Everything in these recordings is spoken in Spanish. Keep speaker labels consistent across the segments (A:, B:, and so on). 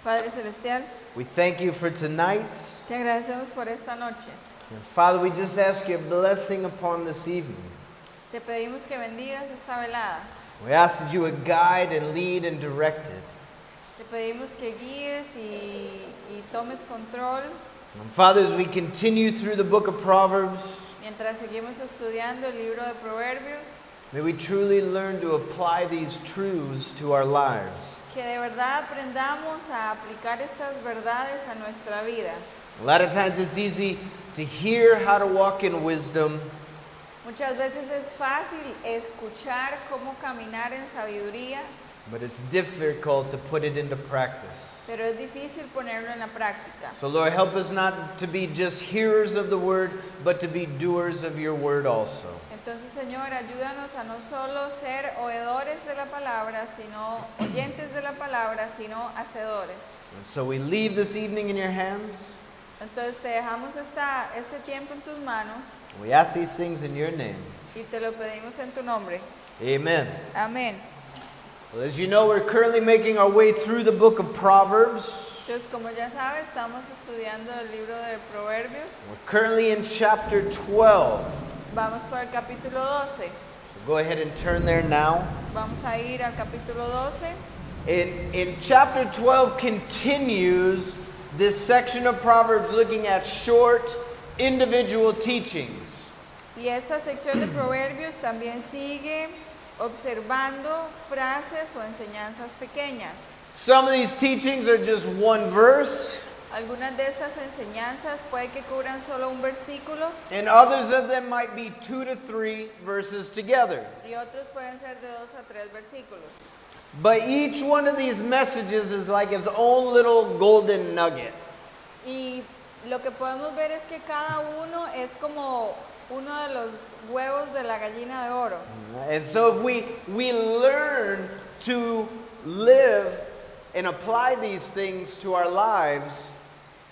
A: Padre Celestial,
B: We thank you for tonight.
A: te agradecemos por esta noche.
B: And Father, we just ask your blessing upon this evening.
A: Te pedimos que bendigas esta velada.
B: We ask that you would guide and lead and direct it.
A: Te pedimos que guíes y tomes control
B: And Father, as we continue through the book of Proverbs,
A: mientras seguimos estudiando el libro de Proverbios.
B: may we truly learn to apply these truths to our lives.
A: Que de verdad aprendamos a aplicar estas verdades a nuestra vida.
B: A lot of times it's easy to hear how to walk in wisdom,
A: Muchas veces es fácil escuchar cómo caminar en sabiduría,
B: but it's difficult to put it into practice.
A: pero es difícil ponerlo en la práctica.
B: So Lord, help us not to be just hearers of the word, but to be doers of your word also.
A: Entonces, Señor, ayúdanos a no solo ser oidores de la palabra, sino oyentes de la palabra, sino hacedores.
B: And so we leave this evening in your hands.
A: Entonces te dejamos este tiempo en tus manos
B: We ask these things in your name.
A: y te lo pedimos en tu nombre.
B: Amen.
A: Amén.
B: Well, as you know, we're currently making our way through the book of Proverbs.
A: Entonces, como ya sabes, estamos estudiando el libro de Proverbios.
B: We're currently in chapter 12.
A: Vamos por el capítulo 12.
B: So go ahead and turn there now.
A: Vamos a ir al capítulo 12.
B: In chapter 12 continues this section of Proverbs looking at short individual teachings.
A: Y esta sección de Proverbios también sigue observando frases o enseñanzas pequeñas.
B: Some of these teachings are just one verse,
A: Algunas de estas enseñanzas puede que cubran solo un versículo
B: and others of them might be 2 to 3 verses together.
A: y otros pueden ser de 2 a 3 versículos.
B: But each one of these messages is like its own little golden nugget.
A: Y lo que podemos ver es que cada uno es como uno de los huevos de la gallina de oro.
B: And so if we learn to live and apply these things to our lives,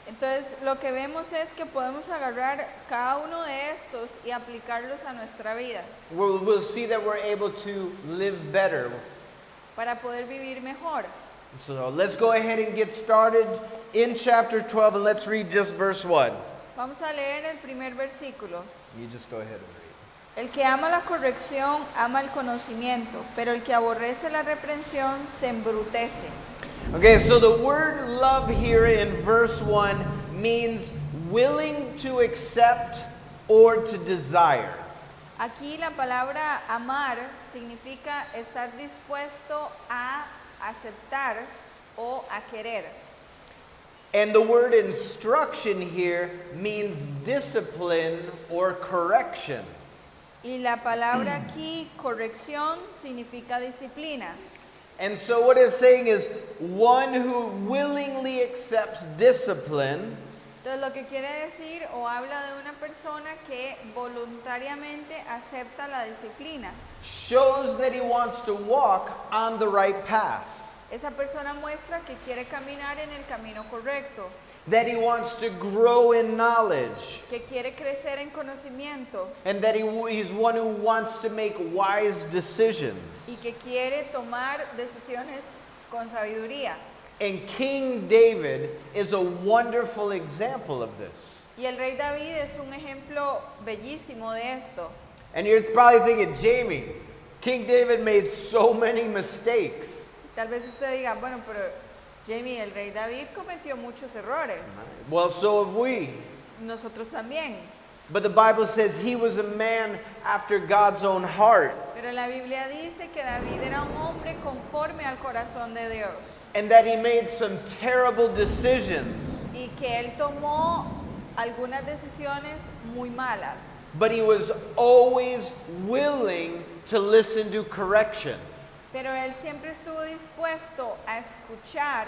A: Entonces, lo que vemos es que podemos agarrar cada uno de estos y aplicarlos a nuestra vida
B: we'll see that we're able to live better.
A: para poder vivir mejor.
B: So let's go ahead and get started in chapter 12, and let's read just verse 1.
A: Vamos a leer el primer versículo.
B: You just go ahead and read.
A: El que ama la corrección ama el conocimiento, pero el que aborrece la reprensión se embrutece.
B: Okay, so the word love here in verse 1 means willing to accept or to desire.
A: Aquí la palabra amar significa estar dispuesto a aceptar o a querer.
B: And the word instruction here means discipline or correction.
A: Y la palabra aquí, corrección, significa disciplina.
B: And so what it's saying is one who willingly accepts discipline
A: Entonces lo que quiere decir o habla de una persona que voluntariamente acepta la disciplina.
B: shows that he wants to walk on the right path,
A: Esa persona muestra que quiere caminar en el camino correcto,
B: that he wants to grow in knowledge,
A: que quiere crecer en conocimiento
B: and that he's one who wants to make wise decisions.
A: y que quiere tomar decisiones con sabiduría.
B: And King David is a wonderful example of this.
A: Y el rey David es un ejemplo bellísimo de esto.
B: And you're probably thinking, Jamie, King David made so many mistakes.
A: Tal vez usted diga, bueno, pero Jamie, el rey David cometió muchos errores.
B: Well, so have we.
A: Nosotros también.
B: But the Bible says he was a man after God's own heart,
A: Pero la Biblia dice que David era un hombre conforme al corazón de Dios.
B: and that he made some terrible decisions.
A: Y que él tomó algunas decisiones muy malas.
B: But he was always willing to listen to correction.
A: Pero él siempre estuvo dispuesto a escuchar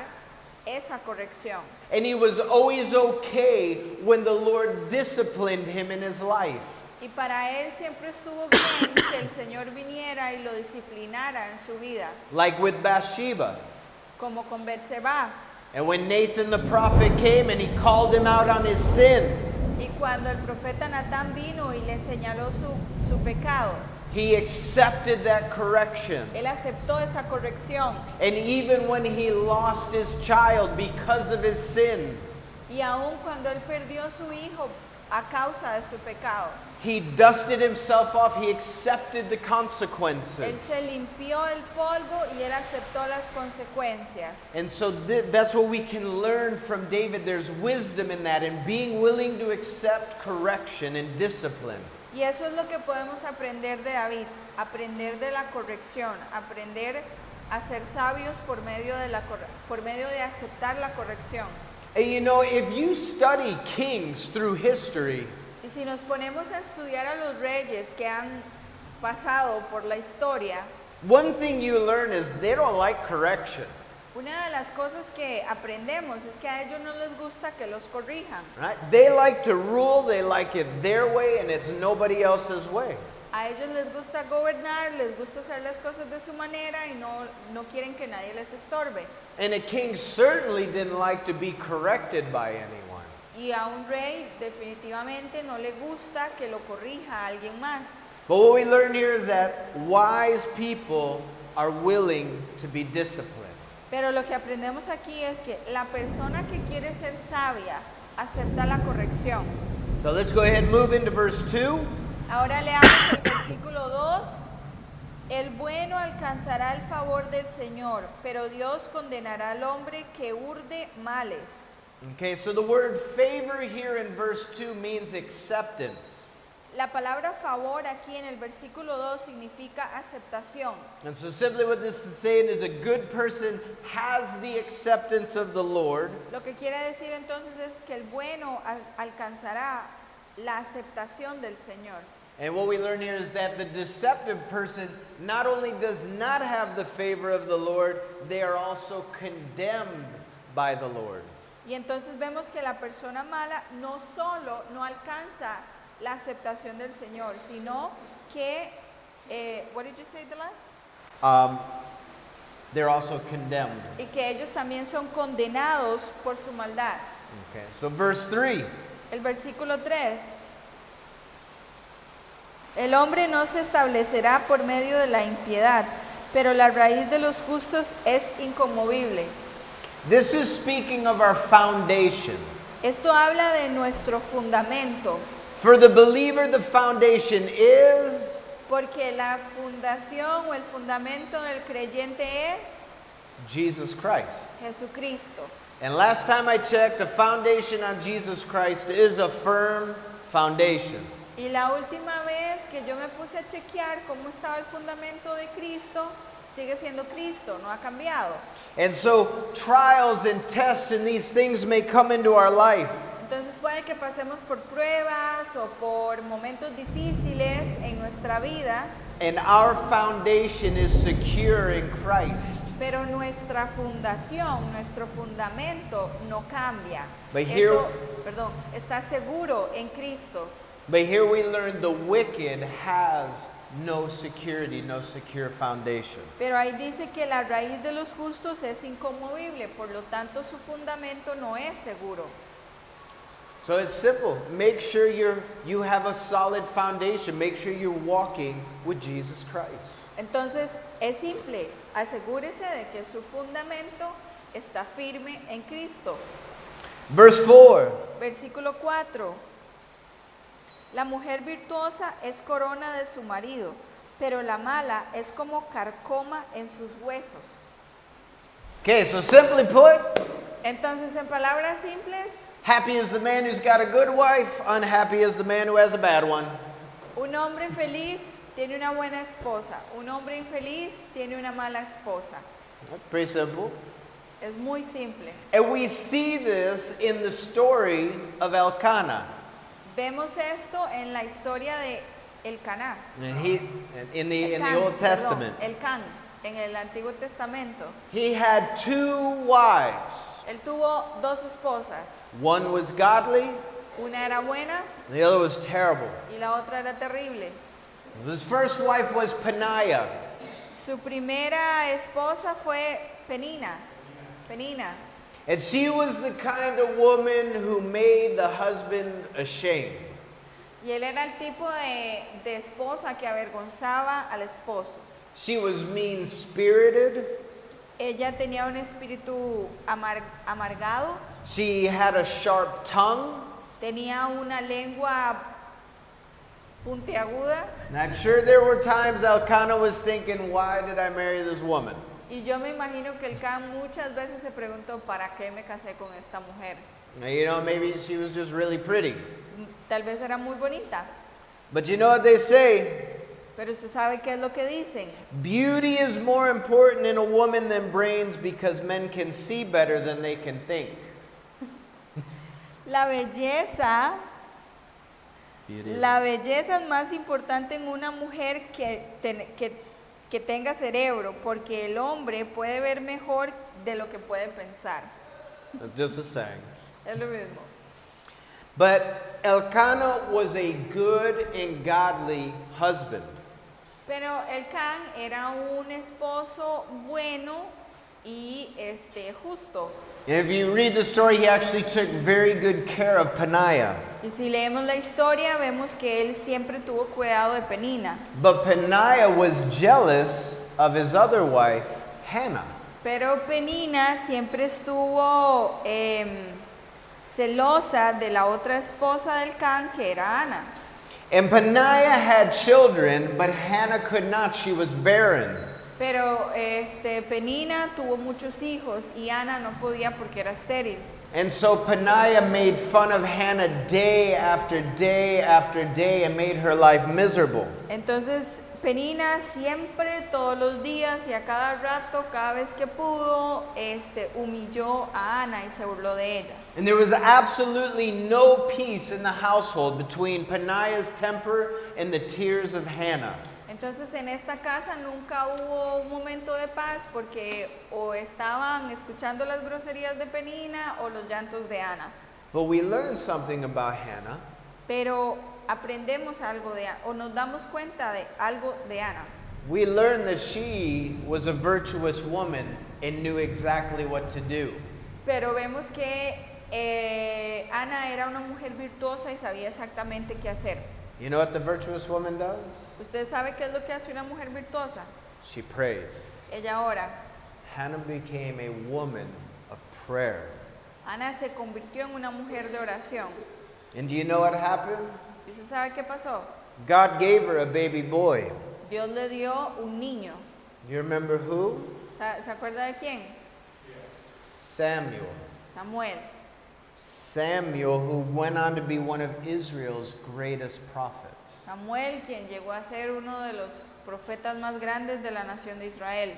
A: esa corrección.
B: And he was always okay when the Lord disciplined him in his life.
A: Y para él siempre estuvo bien que el Señor viniera y lo disciplinara en su vida,
B: Like with Bathsheba.
A: como con Betsabé.
B: And when Nathan the prophet came and he called him out on his sin,
A: Y cuando el profeta Natán vino y le señaló su pecado,
B: He accepted that correction.
A: Él aceptó esa corrección.
B: And even when he lost his child because of his sin,
A: Y aun cuando él perdió su hijo a causa de su pecado,
B: he dusted himself off. He accepted the
A: él
B: consequences.
A: se limpió el polvo y él aceptó las consecuencias.
B: And so that's what we can learn from David. There's wisdom in that, and being willing to accept correction and discipline.
A: Y eso es lo que podemos aprender de David, aprender de la corrección, aprender a ser sabios por medio de aceptar la corrección.
B: And you know, if you study kings through history,
A: Y si nos ponemos a estudiar a los reyes que han pasado por la historia,
B: one thing you learn is they don't like correction.
A: una de las cosas que aprendemos es que a ellos no les gusta que los corrijan.
B: Right? They like to rule, they like it their way, and it's nobody else's way.
A: A ellos les gusta gobernar, les gusta hacer las cosas de su manera y no quieren que nadie les estorbe.
B: And a king certainly didn't like to be corrected by anyone.
A: Y a un rey definitivamente no le gusta que lo corrija a alguien más.
B: But what we learn here is that wise people are willing to be disciplined.
A: Pero lo que aprendemos aquí es que la persona que quiere ser sabia acepta la corrección.
B: So let's go ahead and move into verse 2.
A: Ahora leamos el versículo 2. El bueno alcanzará el favor del Señor, pero Dios condenará al hombre que urde males.
B: Okay, so the word favor here in verse 2 means acceptance.
A: La palabra favor aquí en el versículo 2 significa aceptación.
B: And so simply what this is saying is a good person has the acceptance of the Lord,
A: Lo que quiere decir entonces es que el bueno alcanzará la aceptación del Señor.
B: and what we learn here is that the deceptive person not only does not have the favor of the Lord, they are also condemned by the Lord.
A: Y entonces vemos que la persona mala no solo no alcanza la aceptación del Señor, sino que, what did you say the last?
B: They're also condemned.
A: Y que ellos también son condenados por su maldad.
B: Okay, so verse 3.
A: El versículo 3. El hombre no se establecerá por medio de la impiedad, pero la raíz de los justos es inconmovible.
B: This is speaking of our foundation.
A: Esto habla de nuestro fundamento,
B: For the believer, the foundation is
A: porque la fundación o el fundamento del creyente es
B: Jesus Christ.
A: Jesucristo.
B: And last time I checked, the foundation on Jesus Christ is a firm foundation.
A: Y la última vez que yo me puse a chequear cómo estaba el fundamento de Cristo, sigue siendo Cristo, no ha cambiado.
B: And so trials and tests and these things may come into our life.
A: Entonces puede que pasemos por pruebas o por momentos difíciles en nuestra vida,
B: And our foundation is secure in Christ.
A: pero nuestra fundación, nuestro fundamento no cambia.
B: But here-
A: Eso, está seguro en Cristo.
B: But here we learn the wicked has no security, no secure foundation.
A: Pero ahí dice que la raíz de los justos es inconmovible, por lo tanto su fundamento no es seguro.
B: So it's simple. Make sure you have a solid foundation. Make sure you're walking with Jesus Christ.
A: Entonces es simple, asegúrese de que su fundamento está firme en Cristo.
B: Verse 4.
A: Versículo 4. La mujer virtuosa es corona de su marido, pero la mala es como carcoma en sus huesos.
B: Okay, so simply put,
A: Entonces, en palabras simples,
B: happy is the man who's got a good wife, unhappy is the man who has a bad one.
A: un hombre feliz tiene una buena esposa, un hombre infeliz tiene una mala esposa.
B: Pretty simple.
A: Es muy simple.
B: And we see this in the story of Elkanah.
A: Vemos esto en la historia de Elcaná.
B: And he, in the
A: Elcán,
B: Old Testament,
A: Elcán, en el Antiguo Testamento.
B: he had two wives.
A: Él tuvo dos esposas.
B: One was godly,
A: Una era buena
B: and the other was terrible.
A: y la otra era terrible.
B: His first wife was Peninnah.
A: Su primera esposa fue Penina.
B: And she was the kind of woman who made the husband ashamed.
A: Y él era el tipo de esposa que avergonzaba al esposo.
B: She was mean-spirited.
A: Ella tenía un espíritu amargado,
B: She had a sharp tongue.
A: tenía una lengua puntiaguda.
B: And I'm sure there were times Elkanah was thinking, why did I marry this woman?
A: Y yo me imagino que el Can muchas veces se preguntó, ¿para qué me casé con esta mujer?
B: Now, you know, maybe she was just really pretty.
A: Tal vez era muy bonita,
B: But you know what they say?
A: pero usted sabe qué es lo que dicen.
B: Beauty is more important in a woman than brains because men can see better than they can think.
A: La belleza es más importante en una mujer que tenga cerebro, porque el hombre puede ver mejor de lo que puede pensar.
B: That's just a saying.
A: Es lo mismo.
B: But Elkanah was a good and godly husband.
A: Pero el Can era un esposo bueno y justo.
B: And if you read the story, he actually took very good care of Peninnah.
A: Y si leemos la historia, vemos que él siempre tuvo cuidado de Penina.
B: But Peninnah was jealous of his other wife, Hannah.
A: Pero Penina siempre estuvo celosa de la otra esposa del Can, que era Ana.
B: And Peninnah had children, but Hannah could not. She was barren.
A: Pero Penina tuvo muchos hijos y Ana no podía porque era estéril.
B: And so Peninnah made fun of Hannah day after day after day and made her life miserable.
A: Entonces Penina siempre, todos los días y a cada rato, cada vez que pudo, humilló a Ana y se burló de ella.
B: And there was absolutely no peace in the household between Peninnah's temper and the tears of Hannah.
A: Entonces en esta casa nunca hubo un momento de paz porque o estaban escuchando las groserías de Penina o los llantos de Ana.
B: But we learned something about Hannah.
A: Pero aprendemos algo o nos damos cuenta de algo de Ana.
B: We learned that she was a virtuous woman and knew exactly what to do.
A: Pero vemos que Ana era una mujer virtuosa y sabía exactamente qué hacer.
B: You know what the virtuous woman does?
A: ¿Usted sabe qué es lo que hace una mujer virtuosa?
B: She prays.
A: Ella ora.
B: Hannah became a woman of prayer.
A: Ana se convirtió en una mujer de oración.
B: And do you know what happened?
A: ¿Y usted sabe qué pasó?
B: God gave her a baby boy.
A: Dios le dio un niño.
B: You remember who?
A: ¿Se acuerda de quién?
B: Samuel.
A: Samuel.
B: Samuel, who went on to be one of Israel's greatest prophets.
A: Samuel, quien llegó a ser uno de los profetas más grandes de la nación de Israel.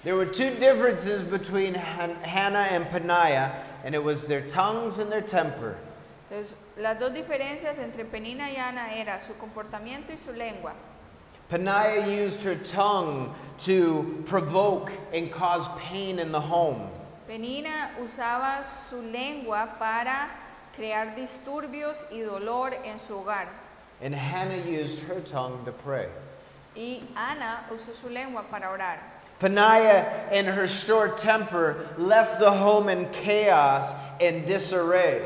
B: There were two differences between Hannah and Peninnah, and it was their tongues and their temper.
A: Entonces, las dos diferencias entre Penina y Ana era su comportamiento y su lengua.
B: Peninnah used her tongue to provoke and cause pain in the home.
A: Penina usaba su lengua para crear disturbios y dolor en su hogar.
B: And Hannah used her tongue to pray.
A: Y Ana usó su lengua para orar.
B: Peninnah, in her short temper, left the home in chaos and disarray.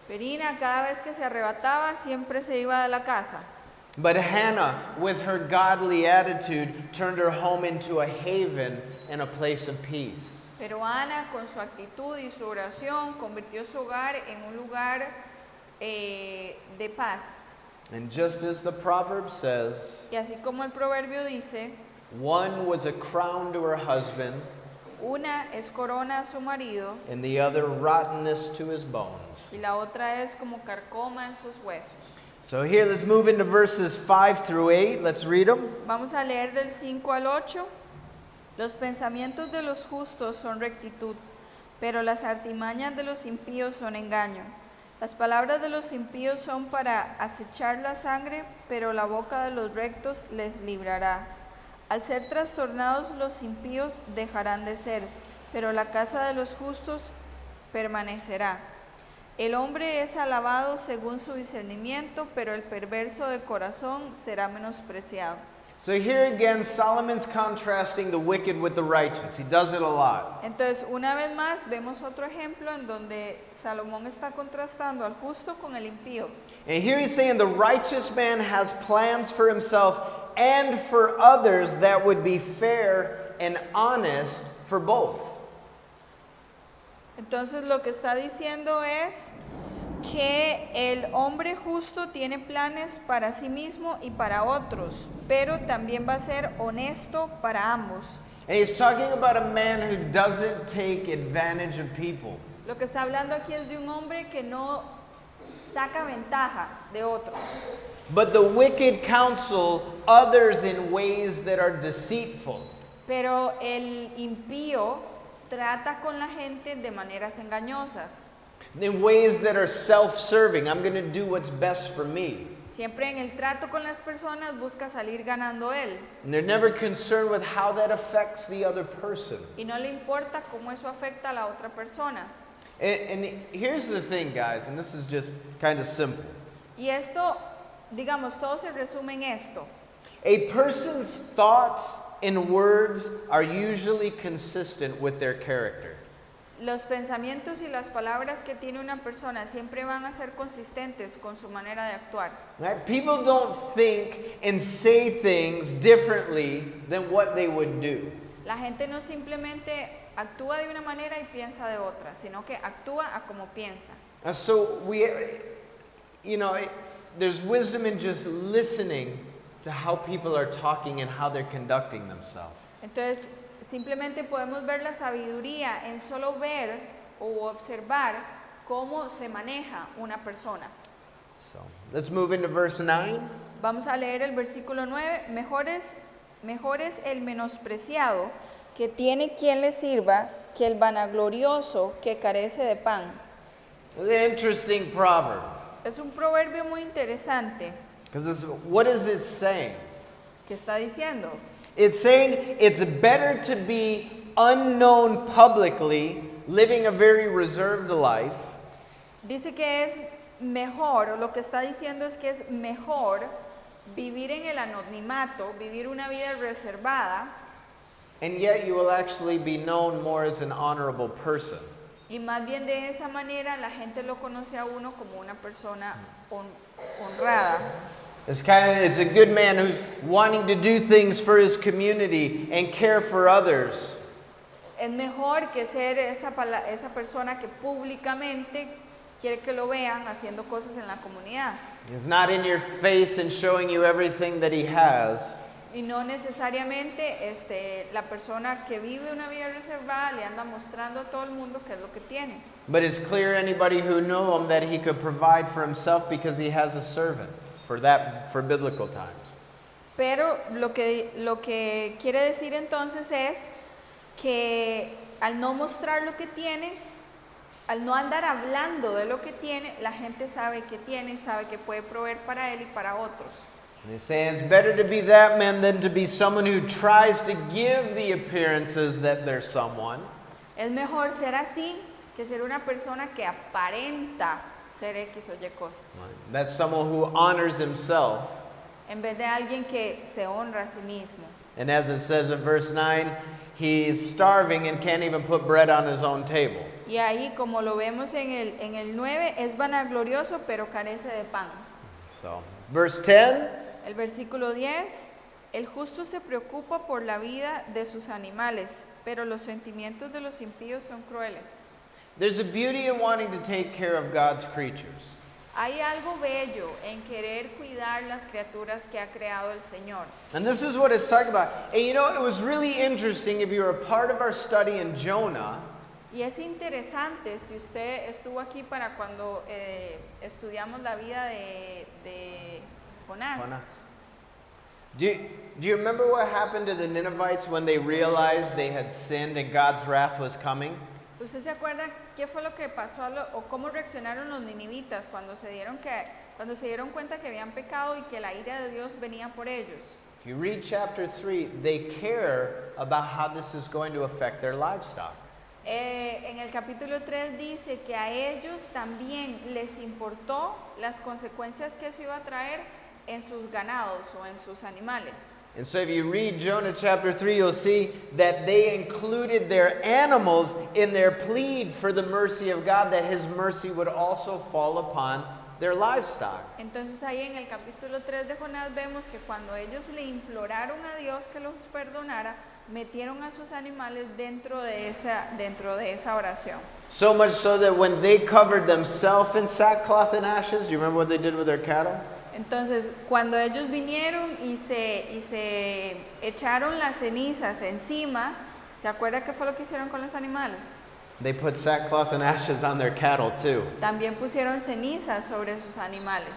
A: Penina, cada vez que se arrebataba, siempre se iba de la casa.
B: But Hannah, with her godly attitude, turned her home into a haven and a place of peace.
A: Pero Ana, con su actitud y su oración, convirtió su hogar en un lugar de paz.
B: And just as the proverb says,
A: Y así como el proverbio dice,
B: one was a crown to her husband,
A: una es corona a su marido
B: and the other rottenness to his bones.
A: y la otra es como carcoma en sus huesos.
B: So here, let's move into verses 5 through 8. Let's read them.
A: Vamos a leer del 5 al 8. Los pensamientos de los justos son rectitud, pero las artimañas de los impíos son engaño. Las palabras de los impíos son para acechar la sangre, pero la boca de los rectos les librará. Al ser trastornados los impíos dejarán de ser, pero la casa de los justos permanecerá. El hombre es alabado según su discernimiento, pero el perverso de corazón será menospreciado.
B: So here again, Solomon's contrasting the wicked with the righteous. He does it a lot.
A: Entonces, una vez más, vemos otro ejemplo en donde Salomón está contrastando al justo con el impío.
B: And here he's saying the righteous man has plans for himself and for others that would be fair and honest for both.
A: Entonces, lo que está diciendo es que el hombre justo tiene planes para sí mismo y para otros, pero también va a ser honesto para ambos.
B: And he's talking about a man who doesn't take advantage of people.
A: Lo que está hablando aquí es de un hombre que no saca ventaja de otros.
B: But the wicked counsel others in ways that are deceitful.
A: Pero el impío trata con la gente de maneras engañosas.
B: In ways that are self-serving. I'm going to do what's best for me.
A: Siempre en el trato con las personas busca salir ganando él.
B: And they're never concerned with how that affects the other person.
A: Y no le importa cómo eso afecta a la otra persona.
B: And here's the thing, guys, and this is just kind of simple.
A: Y esto, digamos, todo se resume en esto.
B: A person's thoughts and words are usually consistent with their character.
A: Los pensamientos y las palabras que tiene una persona siempre van a ser consistentes con su manera de actuar.
B: Right? People don't think and say things differently than what they would do.
A: La gente no simplemente actúa de una manera y piensa de otra, sino que actúa a como piensa.
B: And so there's wisdom in just listening to how people are talking and how they're conducting themselves.
A: Entonces, simplemente podemos ver la sabiduría en solo ver o observar cómo se maneja una persona.
B: So let's move into verse 9.
A: Vamos a leer el versículo 9. Mejor es el menospreciado que tiene quien le sirva que el vanaglorioso que carece de pan.
B: It's an interesting proverb.
A: Es un proverbio muy interesante.
B: Because what is it saying?
A: ¿Qué está diciendo?
B: It's saying it's better to be unknown publicly, living a very reserved life,
A: Dice que es mejor, o lo que está diciendo es que es mejor vivir en el anonimato, vivir una vida reservada,
B: and yet you will actually be known more as an honorable person.
A: y más bien de esa manera la gente lo conoce a uno como una persona honrada.
B: It's a good man who's wanting to do things for his community and care for others.
A: Es mejor que ser esa persona que públicamente quiere que lo vean haciendo cosas en la comunidad.
B: He's not in your face and showing you everything that he has.
A: Y no necesariamente la persona que vive una vida reservada le anda mostrando a todo el mundo qué es lo que tiene.
B: But it's clear anybody who knew him that he could provide for himself because he has a servant for biblical times.
A: Pero lo que quiere decir entonces es que al no mostrar lo que tiene, al no andar hablando de lo que tiene, la gente sabe que tiene y sabe que puede proveer para él y para otros.
B: And he's saying it's better to be that man than to be someone who tries to give the appearances that they're someone.
A: Es mejor ser así que ser una persona que aparenta ser X o Y cosa,
B: That's someone who honors himself.
A: en vez de alguien que se honra a sí mismo.
B: And as it says in verse 9, he's starving and can't even put bread on his own table.
A: Y ahí, como lo vemos en el 9, es vanaglorioso pero carece de pan.
B: So, verse 10,
A: El versículo 10, el justo se preocupa por la vida de sus animales, pero los sentimientos de los impíos son crueles.
B: there's a beauty in wanting to take care of God's creatures.
A: Hay algo bello en querer cuidar las criaturas que ha creado el Señor.
B: And this is what it's talking about. And you know, it was really interesting if you were a part of our study in Jonah.
A: Y es interesante, si usted estuvo aquí para cuando estudiamos la vida de Jonás.
B: Do you remember what happened to the Ninevites when they realized they had sinned and God's wrath was coming?
A: ¿Usted se acuerda qué fue lo que pasó o cómo reaccionaron los ninivitas cuando se dieron cuenta que habían pecado y que la ira de Dios venía por ellos?
B: If you read chapter 3, they care about how this is going to affect their livestock.
A: En el capítulo 3 dice que a ellos también les importó las consecuencias que eso iba a traer en sus ganados o en sus animales.
B: And so if you read Jonah chapter 3, you'll see that they included their animals in their plead for the mercy of God, that his mercy would also fall upon their livestock.
A: Entonces ahí en el capítulo 3 de Jonás vemos que cuando ellos le imploraron a Dios que los perdonara, metieron a sus animales dentro de esa oración.
B: So much so that when they covered themselves in sackcloth and ashes, do you remember what they did with their cattle?
A: Entonces, cuando ellos vinieron y se echaron las cenizas encima, ¿se acuerda qué fue lo que hicieron con los animales?
B: They put sackcloth and ashes on their cattle too.
A: También pusieron cenizas sobre sus animales.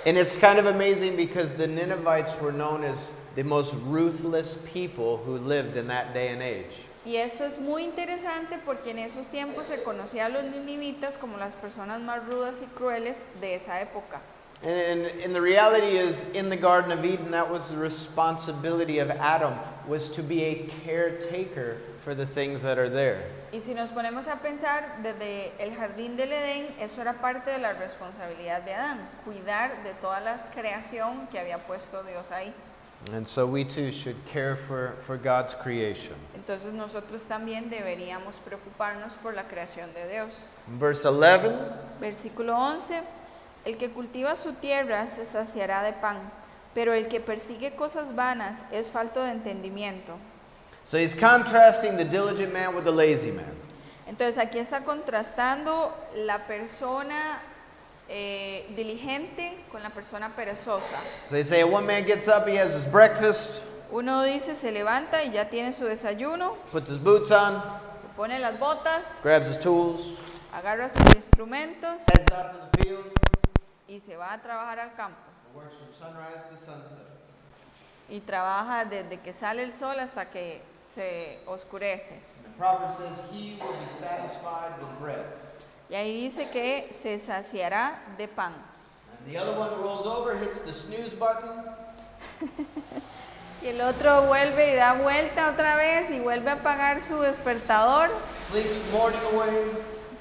B: And it's kind of amazing because the Ninevites were known as the most ruthless people who lived in that day and age.
A: Y esto es muy interesante porque en esos tiempos se conocía a los ninivitas como las personas más rudas y crueles de esa época.
B: And the reality is, in the Garden of Eden, that was the responsibility of Adam, was to be a caretaker for the things that are there.
A: Y si nos ponemos a pensar, desde el jardín del Edén, eso era parte de la responsabilidad de Adán, cuidar de toda la creación que había puesto Dios ahí.
B: And so we too should care for God's creation.
A: Entonces nosotros también deberíamos preocuparnos por la creación de Dios.
B: Verse 11,
A: Versículo 11, el que cultiva su tierra se saciará de pan, pero el que persigue cosas vanas es falto de entendimiento.
B: so he's contrasting the diligent man with the lazy man.
A: Entonces aquí está contrastando la persona diligente con la persona perezosa.
B: So they say one man gets up, he has his breakfast,
A: Uno dice se levanta y ya tiene su desayuno,
B: puts his boots on,
A: se pone las botas,
B: grabs his tools,
A: agarra sus instrumentos
B: heads out to the field,
A: y se va a trabajar al campo.
B: and works from sunrise to sunset.
A: Y trabaja desde que sale el sol hasta que se oscurece.
B: The proverb says he will be satisfied with bread.
A: Y ahí dice que se saciará de pan.
B: And the other one rolls over, hits the snooze button,
A: Y el otro vuelve y da vuelta otra vez y vuelve a apagar su despertador.
B: sleeps the morning away,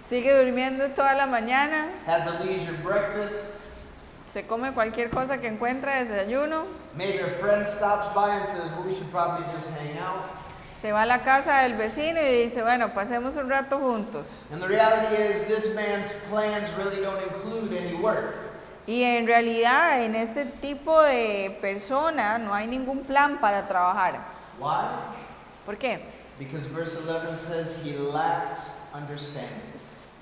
A: Sigue durmiendo toda la mañana.
B: has a leisure breakfast.
A: Se come cualquier cosa que encuentra de desayuno.
B: Maybe a friend stops by and says, well, we should probably just hang out.
A: Se va a la casa del vecino y dice, bueno, pasemos un rato juntos.
B: And the reality is, this man's plans really don't include any work.
A: Y en realidad en este tipo de persona no hay ningún plan para trabajar.
B: Why?
A: ¿Por qué?
B: Because verse 11 says he lacks understanding.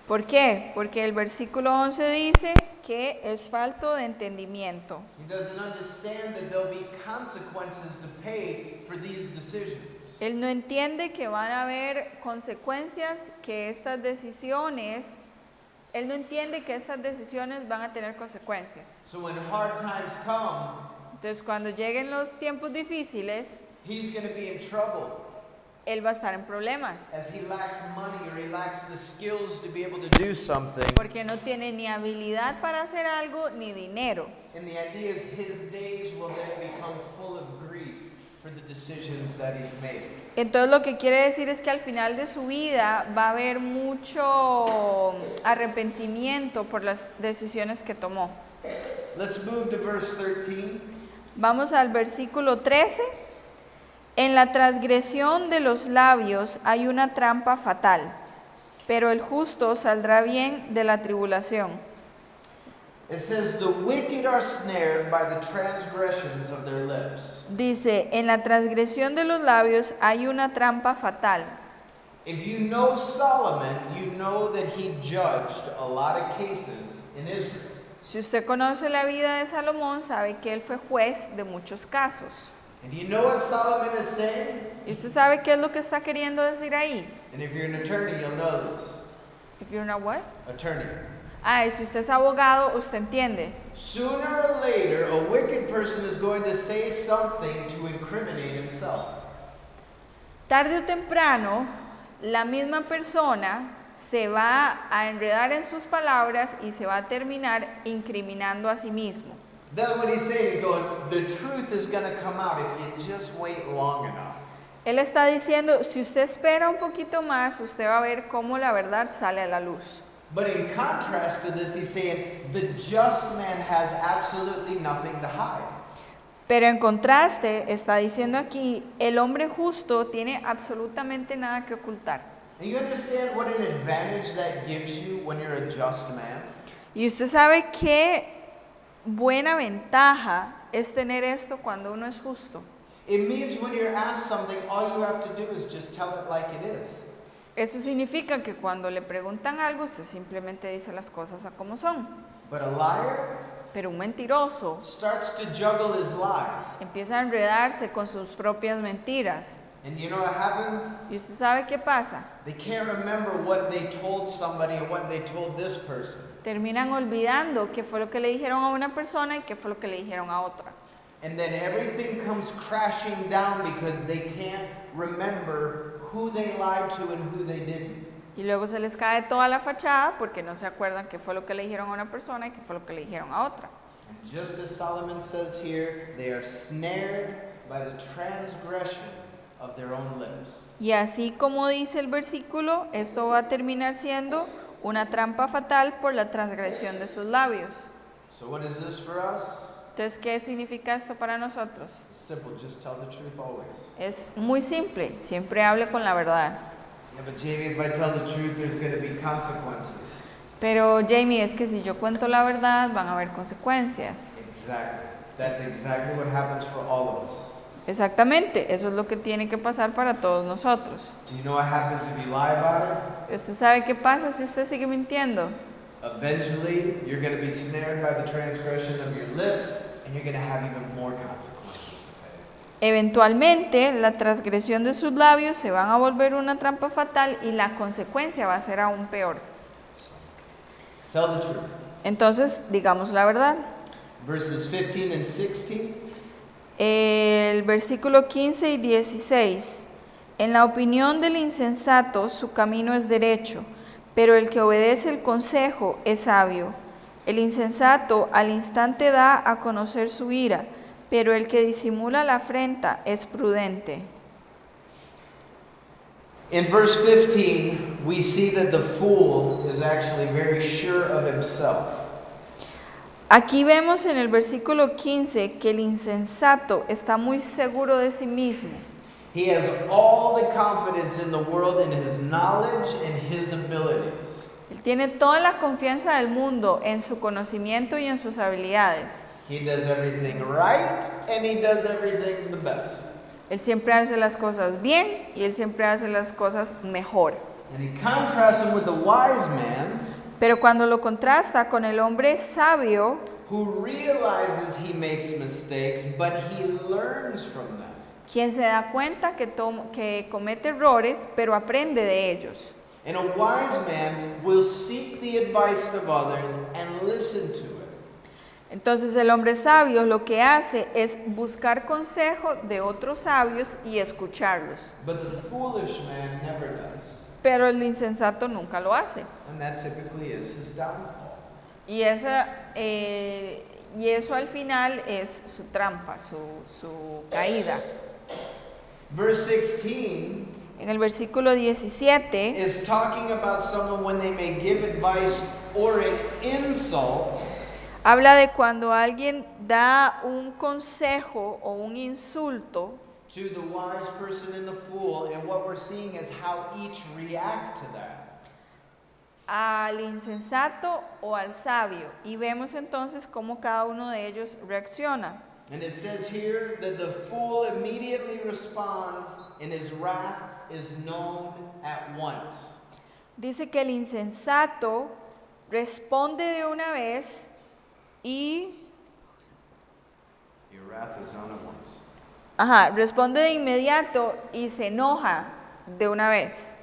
A: ¿Por qué? Porque el versículo 11 dice que es falto de entendimiento.
B: He doesn't understand that there'll be consequences to pay for these decisions.
A: Él no entiende que van a haber consecuencias, que estas decisiones, él no entiende que estas decisiones van a tener consecuencias.
B: So when hard times come,
A: Entonces cuando lleguen los tiempos difíciles,
B: he's going to be in trouble
A: él va a estar en problemas,
B: as he lacks money or he lacks the skills to be able to do something.
A: porque no tiene ni habilidad para hacer algo ni dinero.
B: And the idea is his days will then become full of grief for the decisions that he's made.
A: Entonces lo que quiere decir es que al final de su vida va a haber mucho arrepentimiento por las decisiones que tomó.
B: Let's move to verse 13.
A: Vamos al versículo 13. En la transgresión de los labios hay una trampa fatal, pero el justo saldrá bien de la tribulación.
B: It says, the wicked are snared by the transgressions of their lips.
A: Dice, en la transgresión de los labios hay una trampa fatal.
B: If you know Solomon, you know that he judged a lot of cases in Israel.
A: Si usted conoce la vida de Salomón, sabe que él fue juez de muchos casos.
B: And you know what Solomon is saying?
A: ¿Y usted sabe qué es lo que está queriendo decir ahí?
B: And if you're an attorney, you'll know this.
A: If you're not what?
B: Attorney.
A: Ah, y si usted es abogado, usted entiende.
B: Sooner or later, a wicked person is going to say something to incriminate himself.
A: Tarde o temprano, la misma persona se va a enredar en sus palabras y se va a terminar incriminando a sí mismo.
B: That's what he's saying. He's going, the truth is going to come out if you just wait long enough.
A: Él está diciendo, si usted espera un poquito más, usted va a ver cómo la verdad sale a la luz.
B: But in contrast to this, he's saying the just man has absolutely nothing to hide.
A: Pero en contraste, está diciendo aquí, el hombre justo tiene absolutamente nada que ocultar.
B: And you understand what an advantage that gives you when you're a just man?
A: Y usted sabe qué buena ventaja es tener esto cuando uno es justo.
B: It means when you're asked something, all you have to do is just tell it like it is.
A: Eso significa que cuando le preguntan algo, usted simplemente dice las cosas a como son.
B: But a liar
A: Pero un mentiroso
B: starts to juggle his lies.
A: empieza a enredarse con sus propias mentiras.
B: And you know what happens?
A: ¿Y usted sabe qué pasa?
B: They can't remember what they told somebody and what they told this person.
A: Terminan olvidando qué fue lo que le dijeron a una persona y qué fue lo que le dijeron a otra.
B: And then everything comes crashing down because they can't remember who they lied to and who they didn't.
A: Y luego se les cae toda la fachada porque no se acuerdan qué fue lo que le dijeron a una persona y qué fue lo que le dijeron a otra.
B: And just as Solomon says here, they are snared by the transgression of their own lips.
A: Y así como dice el versículo, esto va a terminar siendo una trampa fatal por la transgresión de sus labios.
B: So what is this for us?
A: Entonces, ¿qué significa esto para nosotros?
B: It's simple, just tell the truth always.
A: Es muy simple, siempre hable con la verdad.
B: Yeah, but Jamie, if I tell the truth, there's going to be consequences.
A: Pero Jamie, es que si yo cuento la verdad, van a haber consecuencias.
B: Exactly. That's exactly what happens for all of us.
A: Exactamente, eso es lo que tiene que pasar para todos nosotros.
B: Do you know what happens if you lie about it?
A: ¿Usted sabe qué pasa si usted sigue mintiendo?
B: Eventually, you're going to be snared by the transgression of your lips, and you're going to have even more consequences to pay.
A: Eventualmente, la transgresión de sus labios se van a volver una trampa fatal y la consecuencia va a ser aún peor.
B: Tell the truth.
A: Entonces, digamos la verdad.
B: Verses 15 and 16.
A: El versículo 15 y 16. En la opinión del insensato, su camino es derecho, pero el que obedece el consejo es sabio. El insensato al instante da a conocer su ira, pero el que disimula la afrenta es prudente.
B: In verse 15, we see that the fool is actually very sure of himself.
A: Aquí vemos en el versículo 15 que el insensato está muy seguro de sí mismo.
B: He has all the confidence in the world in his knowledge and his abilities.
A: Él tiene toda la confianza del mundo en su conocimiento y en sus habilidades.
B: He does everything right and he does everything the best.
A: Él siempre hace las cosas bien y él siempre hace las cosas mejor.
B: And he contrasts him with the wise man
A: Pero cuando lo contrasta con el hombre sabio,
B: who realizes he makes mistakes, but he learns from them.
A: quien se da cuenta que comete errores, pero aprende de ellos.
B: And a wise man will seek the advice of others and listen to it.
A: Entonces el hombre sabio lo que hace es buscar consejo de otros sabios y escucharlos.
B: But the foolish man never does.
A: Pero el insensato nunca lo hace.
B: And that typically is his downfall.
A: Y eso al final es su trampa, su caída.
B: Verse 16
A: En el versículo 17
B: is talking about someone when they may give advice or an insult,
A: habla de cuando alguien da un consejo o un insulto
B: to the wise person and the fool, and what we're seeing is how each react to that.
A: al insensato o al sabio. Y vemos entonces cómo cada uno de ellos reacciona.
B: And it says here that the fool immediately responds, and his wrath is known at once.
A: Dice que el insensato responde de una vez y
B: Your wrath is known at once.
A: responde de inmediato y se enoja de una vez.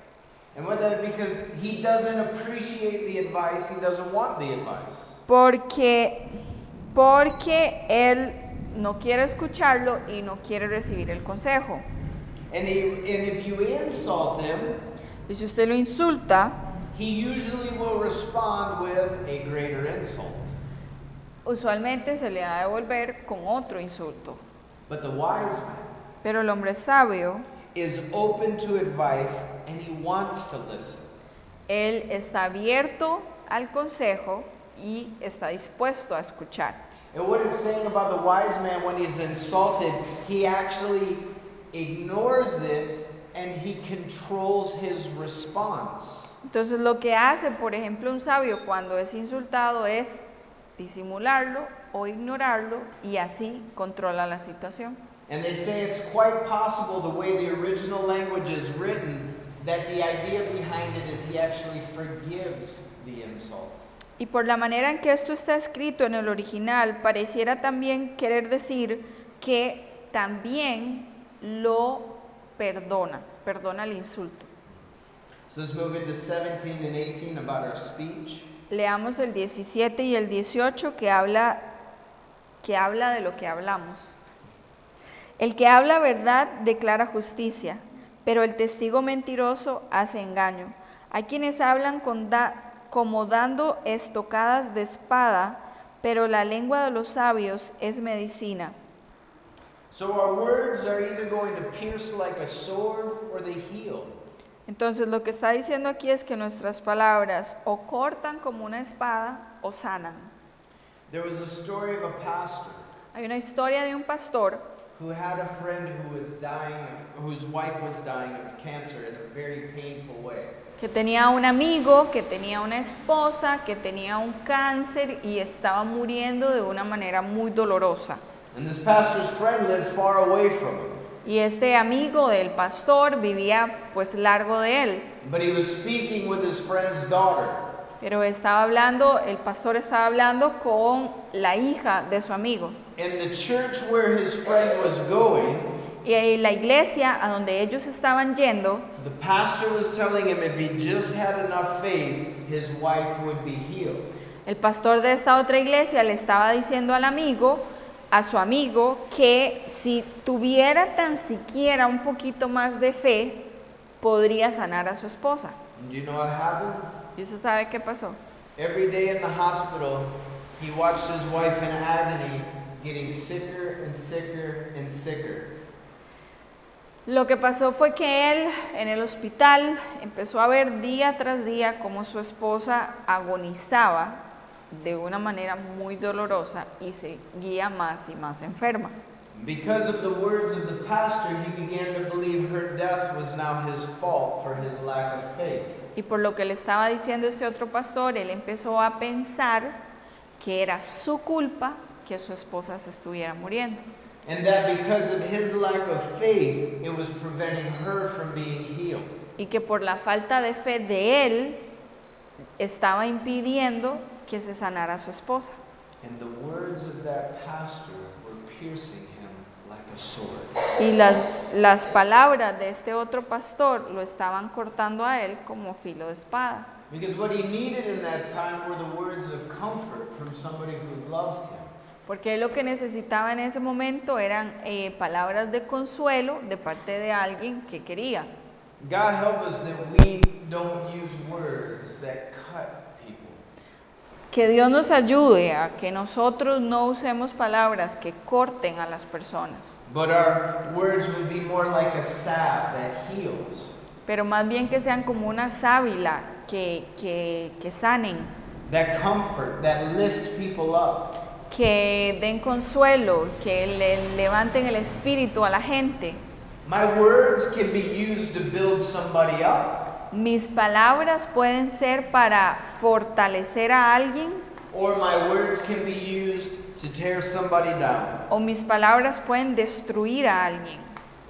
B: And what that because he doesn't appreciate the advice, he doesn't want the advice.
A: Porque él no quiere escucharlo y no quiere recibir el consejo.
B: And if you insult him,
A: Y si usted lo insulta,
B: he usually will respond with a greater insult.
A: usualmente se le va a devolver con otro insulto.
B: But the wise man
A: Pero el hombre sabio,
B: is open to advice and he wants to listen.
A: él está abierto al consejo y está dispuesto a escuchar.
B: And what it's saying about the wise man when he's insulted, he actually ignores it and he controls his response.
A: Entonces lo que hace, por ejemplo, un sabio cuando es insultado es disimularlo o ignorarlo y así controla la situación.
B: And they say it's quite possible the way the original language is written that the idea behind it is he actually forgives the insult.
A: Y por la manera en que esto está escrito en el original, pareciera también querer decir que también lo perdona el insulto.
B: So let's move into 17 and 18 about our speech.
A: Leamos el 17 y el 18 que habla de lo que hablamos. El que habla verdad declara justicia, pero el testigo mentiroso hace engaño. Hay quienes hablan como dando estocadas de espada, pero la lengua de los sabios es medicina.
B: So our words are either going to pierce like a sword or they heal.
A: Entonces lo que está diciendo aquí es que nuestras palabras o cortan como una espada o sanan.
B: There was a story of a pastor
A: Hay una historia de un pastor
B: who had a friend whose wife was dying of cancer in a very painful way.
A: que tenía un amigo, que tenía una esposa, que tenía un cáncer y estaba muriendo de una manera muy dolorosa.
B: And this pastor's friend lived far away from him.
A: Y este amigo del pastor vivía pues largo de él.
B: But he was speaking with his friend's daughter.
A: Pero el pastor estaba hablando con la hija de su amigo.
B: In the church where his friend was going,
A: Y la iglesia a donde ellos estaban yendo,
B: the pastor was telling him if he just had enough faith, his wife would be healed.
A: el pastor de esta otra iglesia le estaba diciendo a su amigo, que si tuviera tan siquiera un poquito más de fe, podría sanar a su esposa.
B: And do you know what happened?
A: ¿Y usted sabe qué pasó?
B: Every day in the hospital, he watched his wife in agony, getting sicker and sicker and sicker.
A: Lo que pasó fue que él en el hospital empezó a ver día tras día cómo su esposa agonizaba de una manera muy dolorosa y seguía más y más enferma.
B: Because of the words of the pastor, he began to believe her death was now his fault for his lack of faith.
A: Y por lo que le estaba diciendo este otro pastor, él empezó a pensar que era su culpa que su esposa se estuviera muriendo.
B: And that because of his lack of faith, it was preventing her from being healed.
A: Y que por la falta de fe de él, estaba impidiendo que se sanara a su esposa.
B: And the words of that pastor were piercing him like a sword.
A: Y las palabras de este otro pastor lo estaban cortando a él como filo de espada.
B: Because what he needed in that time were the words of comfort from somebody who loved him.
A: Porque él lo que necesitaba en ese momento eran palabras de consuelo de parte de alguien que quería.
B: God help us that we don't use words that cut people.
A: Que Dios nos ayude a que nosotros no usemos palabras que corten a las personas,
B: But our words would be more like a salve that heals,
A: pero más bien que sean como una sábila que sanen,
B: that comfort, that lift people up.
A: que den consuelo, que le levanten el espíritu a la gente.
B: My words can be used to build somebody up,
A: Mis palabras pueden ser para fortalecer a alguien,
B: or my words can be used to tear somebody down.
A: o mis palabras pueden destruir a alguien.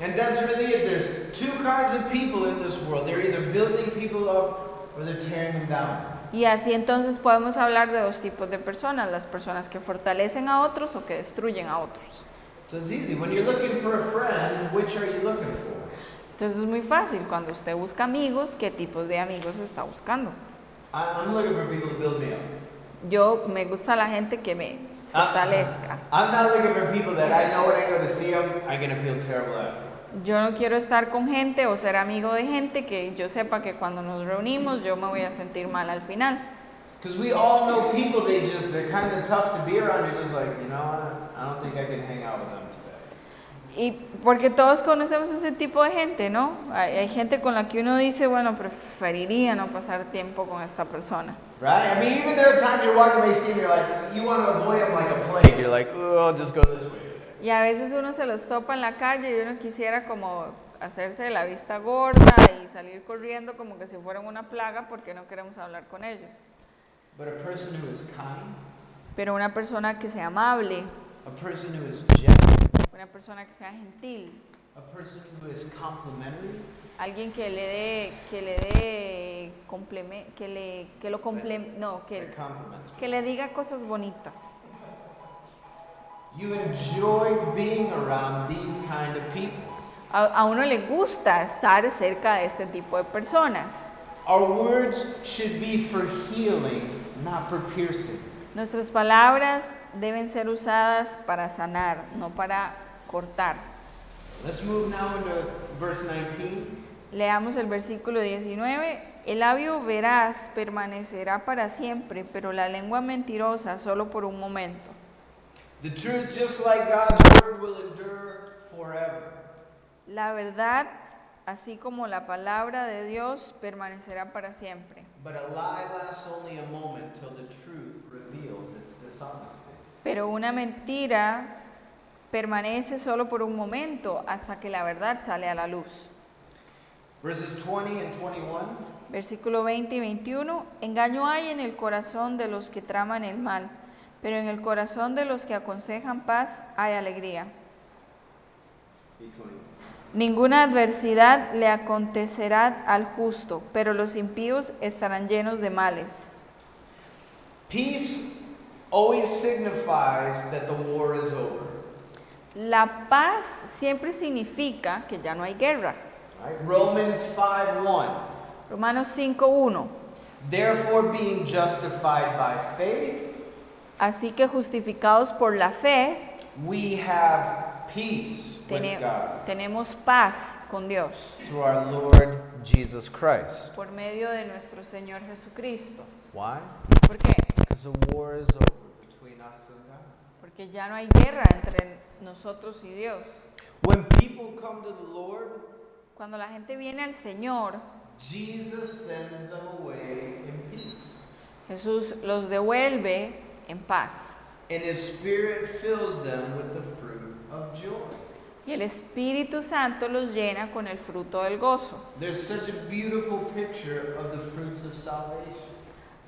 B: And that's really it. There's two kinds of people in this world. They're either building people up or they're tearing them down.
A: Y así entonces podemos hablar de dos tipos de personas, las personas que fortalecen a otros o que destruyen a otros.
B: So it's easy. When you're looking for a friend, which are you looking for?
A: Entonces es muy fácil, cuando usted busca amigos, ¿qué tipos de amigos está buscando?
B: I'm looking for people to build me up.
A: Yo me gusta la gente que me fortalezca.
B: I'm not looking for people that I know when I go to see them, I'm going to feel terrible after.
A: Yo no quiero estar con gente o ser amigo de gente que yo sepa que cuando nos reunimos yo me voy a sentir mal al final.
B: Because we all know people, they're kind of tough to be around. You're just like, you know, I don't think I can hang out with them today.
A: Y porque todos conocemos ese tipo de gente, ¿no? Hay gente con la que uno dice, bueno, preferiría no pasar tiempo con esta persona.
B: Right? I mean, even there are times you're walking by seeing, you're like, you want to avoid them like a plague. You're like, oh, I'll just go this way.
A: Y a veces uno se los topa en la calle y uno quisiera como hacerse de la vista gorda y salir corriendo como que si fueran una plaga porque no queremos hablar con ellos.
B: But a person who is kind,
A: Pero una persona que sea amable,
B: a person who is gentle,
A: una persona que sea gentil,
B: a person who is complimentary,
A: alguien que
B: that compliments.
A: que le diga cosas bonitas.
B: You enjoy being around these kind of people.
A: A uno le gusta estar cerca de este tipo de personas.
B: Our words should be for healing, not for piercing.
A: Nuestras palabras deben ser usadas para sanar, no para cortar.
B: Let's move now into verse 19.
A: Leamos el versículo 19. El labio veraz permanecerá para siempre, pero la lengua mentirosa solo por un momento.
B: The truth, just like God's word, will endure forever.
A: La verdad, así como la palabra de Dios, permanecerá para siempre.
B: But a lie lasts only a moment till the truth reveals its dishonesty.
A: Pero una mentira permanece solo por un momento hasta que la verdad sale a la luz.
B: Verses 20 and 21.
A: Versículo 20 y 21. Engaño hay en el corazón de los que traman el mal, pero en el corazón de los que aconsejan paz hay alegría. Ninguna adversidad le acontecerá al justo, pero los impíos estarán llenos de males.
B: Peace always signifies that the war is over.
A: La paz siempre significa que ya no hay guerra.
B: Right? Romans 5:1.
A: Romanos 5:1.
B: Therefore, being justified by faith,
A: Así que justificados por la fe,
B: we have peace with God
A: tenemos paz con Dios
B: through our Lord Jesus Christ.
A: por medio de nuestro Señor Jesucristo.
B: Why?
A: ¿Por qué?
B: Because the war is over between us and God.
A: Porque ya no hay guerra entre nosotros y Dios.
B: When people come to the Lord,
A: Cuando la gente viene al Señor,
B: Jesus sends them away in peace.
A: Jesús los devuelve en paz.
B: And His Spirit fills them with the fruit of joy.
A: Y el Espíritu Santo los llena con el fruto del gozo.
B: There's such a beautiful picture of the fruits of salvation.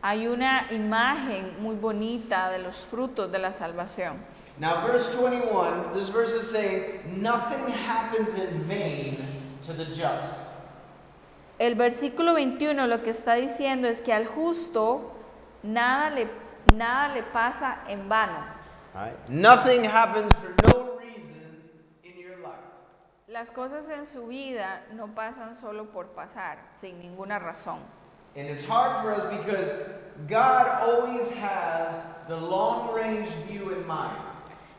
A: Hay una imagen muy bonita de los frutos de la salvación.
B: Now, verse 21, this verse is saying, nothing happens in vain to the just.
A: El versículo 21 lo que está diciendo es que al justo nada le pasa en vano.
B: Right? Nothing happens for no reason in your life.
A: Las cosas en su vida no pasan solo por pasar, sin ninguna razón.
B: And it's hard for us because God always has the long-range view in mind.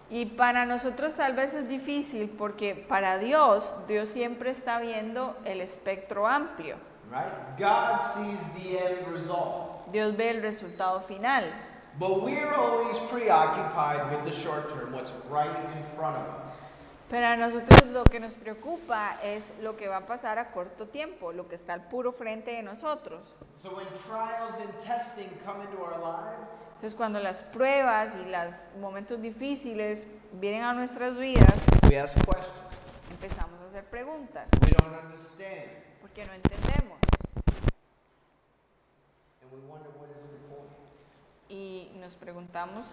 A: Y para nosotros tal vez es difícil porque para Dios, Dios siempre está viendo el espectro amplio.
B: Right? God sees the end result.
A: Dios ve el resultado final.
B: But we're always preoccupied with the short term, what's right in front of us.
A: Pero a nosotros lo que nos preocupa es lo que va a pasar a corto tiempo, lo que está al puro frente de nosotros.
B: So when trials and testing come into our lives,
A: Entonces cuando las pruebas y los momentos difíciles vienen a nuestras vidas,
B: we ask questions.
A: empezamos a hacer preguntas,
B: We don't understand.
A: porque no entendemos.
B: And we wonder what is the point.
A: Y nos preguntamos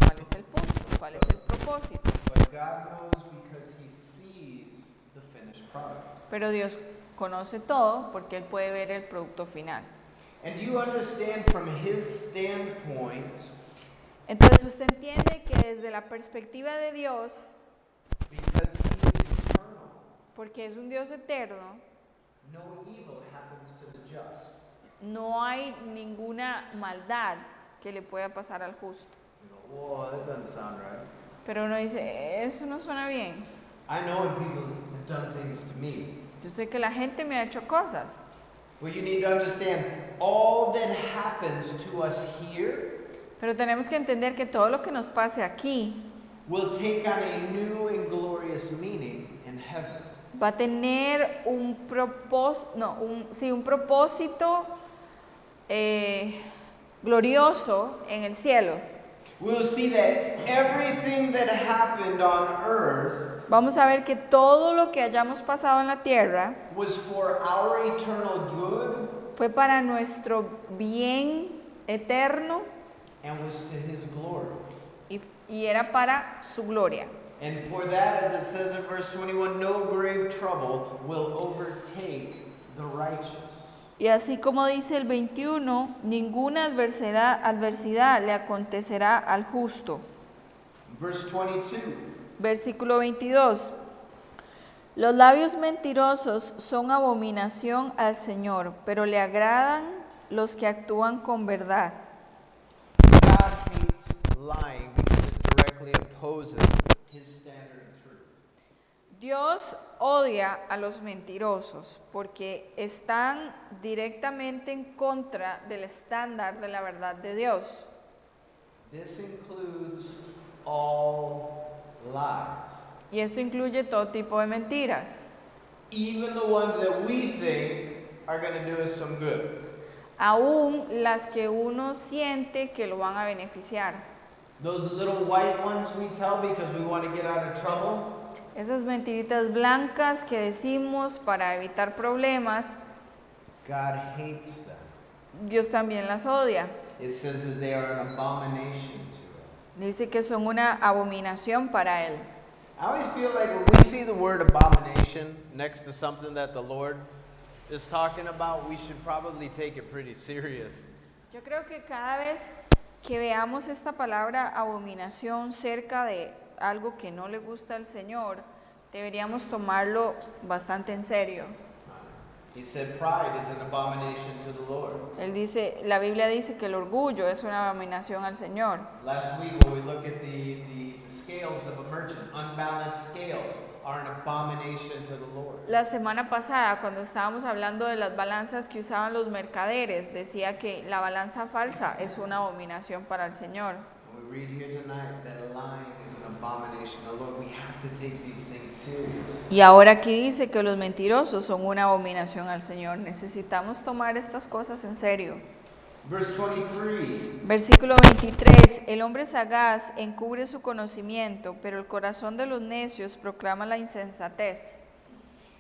A: cuál es el punto, cuál es el propósito.
B: But God knows because He sees the finished product.
A: Pero Dios conoce todo porque Él puede ver el producto final.
B: And you understand from His standpoint,
A: Entonces usted entiende que desde la perspectiva de Dios,
B: because He is eternal,
A: porque es un Dios eterno,
B: no evil happens to the just.
A: no hay ninguna maldad que le pueda pasar al justo.
B: You go, whoa, that doesn't sound right.
A: Pero uno dice, eso no suena bien.
B: I know when people have done things to me.
A: Yo sé que la gente me ha hecho cosas.
B: Well, you need to understand all that happens to us here
A: Pero tenemos que entender que todo lo que nos pase aquí
B: will take on a new and glorious meaning in heaven.
A: va a tener un propósito glorioso en el cielo.
B: We'll see that everything that happened on earth
A: Vamos a ver que todo lo que hayamos pasado en la tierra
B: was for our eternal good
A: fue para nuestro bien eterno
B: and was to his glory.
A: y era para su gloria.
B: And for that, as it says in verse 21, no grave trouble will overtake the righteous.
A: Y así como dice el 21, ninguna adversidad le acontecerá al justo.
B: Verse 22.
A: Versículo 22. Los labios mentirosos son abominación al Señor, pero le agradan los que actúan con verdad.
B: God hates lying because it directly opposes his standard of truth.
A: Dios odia a los mentirosos porque están directamente en contra del estándar de la verdad de Dios.
B: This includes all lies,
A: Y esto incluye todo tipo de mentiras,
B: even the ones that we think are going to do us some good.
A: aún las que uno siente que lo van a beneficiar.
B: Those little white ones we tell because we want to get out of trouble.
A: Esas mentiritas blancas que decimos para evitar problemas,
B: God hates them.
A: Dios también las odia.
B: It says that they are an abomination to him.
A: Dice que son una abominación para Él.
B: I always feel like when we see the word abomination next to something that the Lord is talking about, we should probably take it pretty serious.
A: Yo creo que cada vez que veamos esta palabra abominación cerca de algo que no le gusta al Señor, deberíamos tomarlo bastante en serio.
B: He said pride is an abomination to the Lord.
A: La Biblia dice que el orgullo es una abominación al Señor.
B: Last week when we looked at the scales of a merchant, unbalanced scales are an abomination to the Lord.
A: La semana pasada, cuando estábamos hablando de las balanzas que usaban los mercaderes, decía que la balanza falsa es una abominación para el Señor.
B: And we read here tonight that lying is an abomination. Oh Lord, we have to take these things serious.
A: Y ahora aquí dice que los mentirosos son una abominación al Señor. Necesitamos tomar estas cosas en serio.
B: Verse 23.
A: Versículo 23. El hombre sagaz encubre su conocimiento, pero el corazón de los necios proclama la insensatez.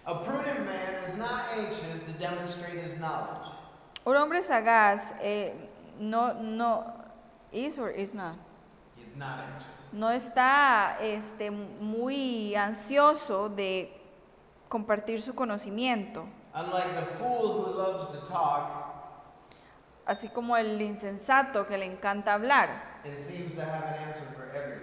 B: A prudent man is not anxious to demonstrate his knowledge.
A: Un hombre sagaz is or is not.
B: He's not anxious.
A: No está muy ansioso de compartir su conocimiento,
B: Unlike the fool who loves to talk
A: así como el insensato que le encanta hablar,
B: and seems to have an answer for everything.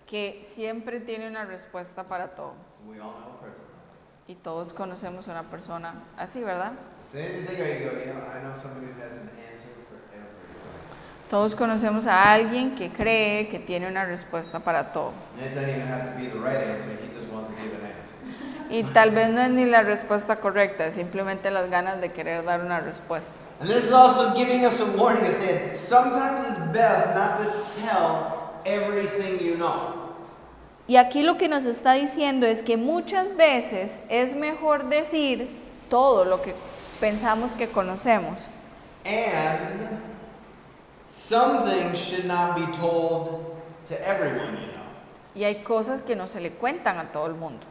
A: que siempre tiene una respuesta para todo.
B: We all know a person like this.
A: Y todos conocemos una persona así, ¿verdad?
B: Say anything, you go, I know somebody who has an answer for everything.
A: Todos conocemos a alguien que cree que tiene una respuesta para todo.
B: And it doesn't even have to be the right answer, he just wants to give an answer.
A: Y tal vez no es ni la respuesta correcta, es simplemente las ganas de querer dar una respuesta.
B: And this is also giving us a warning to say, sometimes it's best not to tell everything you know.
A: Y aquí lo que nos está diciendo es que muchas veces es mejor decir todo lo que pensamos que conocemos.
B: And some things should not be told to everyone, you know.
A: Y hay cosas que no se le cuentan a todo el mundo.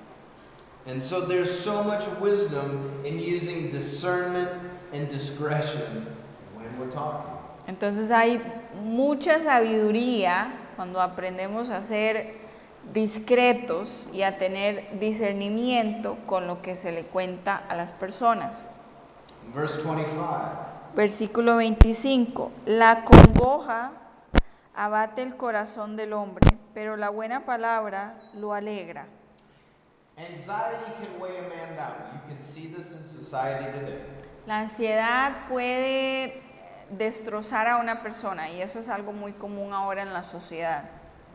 B: And so there's so much wisdom in using discernment and discretion when we're talking.
A: Entonces hay mucha sabiduría cuando aprendemos a ser discretos y a tener discernimiento con lo que se le cuenta a las personas.
B: Verse 25.
A: Versículo 25. La congoja abate el corazón del hombre, pero la buena palabra lo alegra.
B: Anxiety can weigh a man down. You can see this in society today.
A: La ansiedad puede destrozar a una persona y eso es algo muy común ahora en la sociedad.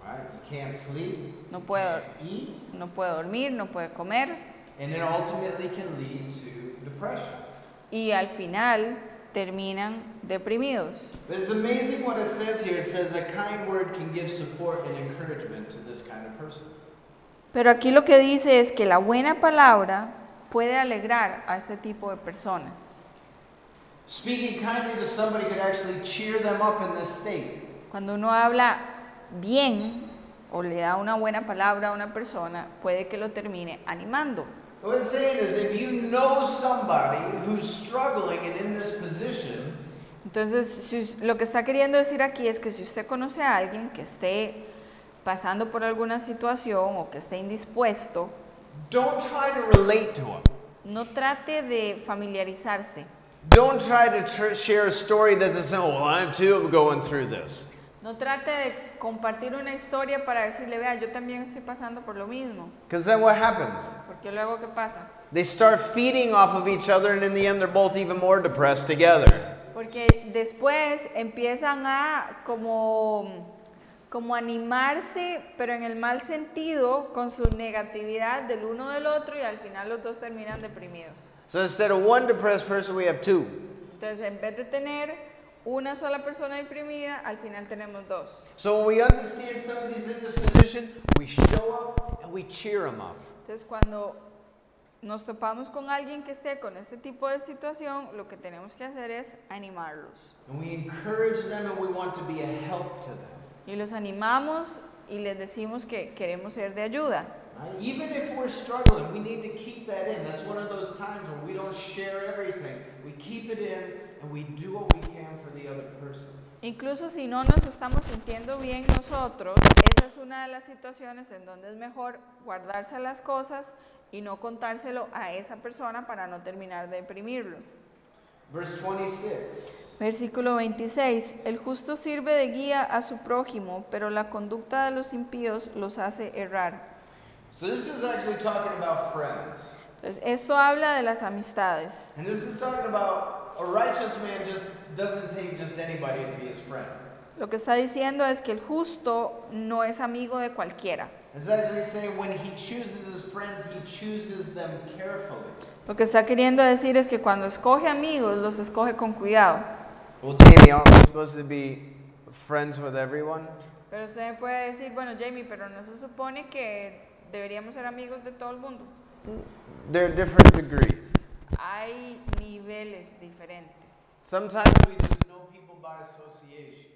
B: Right? You can't sleep.
A: No
B: You
A: puede,
B: can't eat.
A: no puede dormir, no puede comer
B: And it ultimately can lead to depression.
A: y al final terminan deprimidos.
B: But it's amazing what it says here. It says a kind word can give support and encouragement to this kind of person.
A: Pero aquí lo que dice es que la buena palabra puede alegrar a este tipo de personas.
B: Speaking kindly to somebody could actually cheer them up in this state.
A: Cuando uno habla bien o le da una buena palabra a una persona, puede que lo termine animando.
B: What it's saying is if you know somebody who's struggling and in this position,
A: Entonces, lo que está queriendo decir aquí es que si usted conoce a alguien que esté pasando por alguna situación o que esté indispuesto,
B: don't try to relate to them.
A: no trate de familiarizarse.
B: Don't try to share a story that's a simple, well, I'm too going through this.
A: No trate de compartir una historia para decirle, vea, yo también estoy pasando por lo mismo.
B: Because then what happens?
A: Porque luego, ¿qué pasa?
B: They start feeding off of each other, and in the end, they're both even more depressed together.
A: Porque después empiezan a como animarse, pero en el mal sentido, con su negatividad del uno del otro y al final los dos terminan deprimidos.
B: So instead of one depressed person, we have two.
A: Entonces, en vez de tener una sola persona deprimida, al final tenemos dos.
B: So when we understand somebody's in this position, we show up and we cheer them up.
A: Entonces, cuando nos topamos con alguien que esté con este tipo de situación, lo que tenemos que hacer es animarlos.
B: And we encourage them and we want to be a help to them.
A: Y los animamos y les decimos que queremos ser de ayuda.
B: Right? Even if we're struggling, we need to keep that in. That's one of those times when we don't share everything. We keep it in and we do what we can for the other person.
A: Incluso si no nos estamos sintiendo bien nosotros, esa es una de las situaciones en donde es mejor guardarse las cosas y no contárselo a esa persona para no terminar de deprimirlo.
B: Verse 26.
A: Versículo 26. El justo sirve de guía a su prójimo, pero la conducta de los impíos los hace errar.
B: So this is actually talking about friends.
A: Entonces, esto habla de las amistades.
B: And this is talking about a righteous man just doesn't take just anybody to be his friend.
A: Lo que está diciendo es que el justo no es amigo de cualquiera.
B: It's actually saying when he chooses his friends, he chooses them carefully.
A: Lo que está queriendo decir es que cuando escoge amigos, los escoge con cuidado.
B: Well, Jamie, aren't we supposed to be friends with everyone?
A: Pero usted me puede decir, bueno, Jamie, pero no se supone que deberíamos ser amigos de todo el mundo.
B: There are different degrees.
A: Hay niveles diferentes.
B: Sometimes we just know people by association.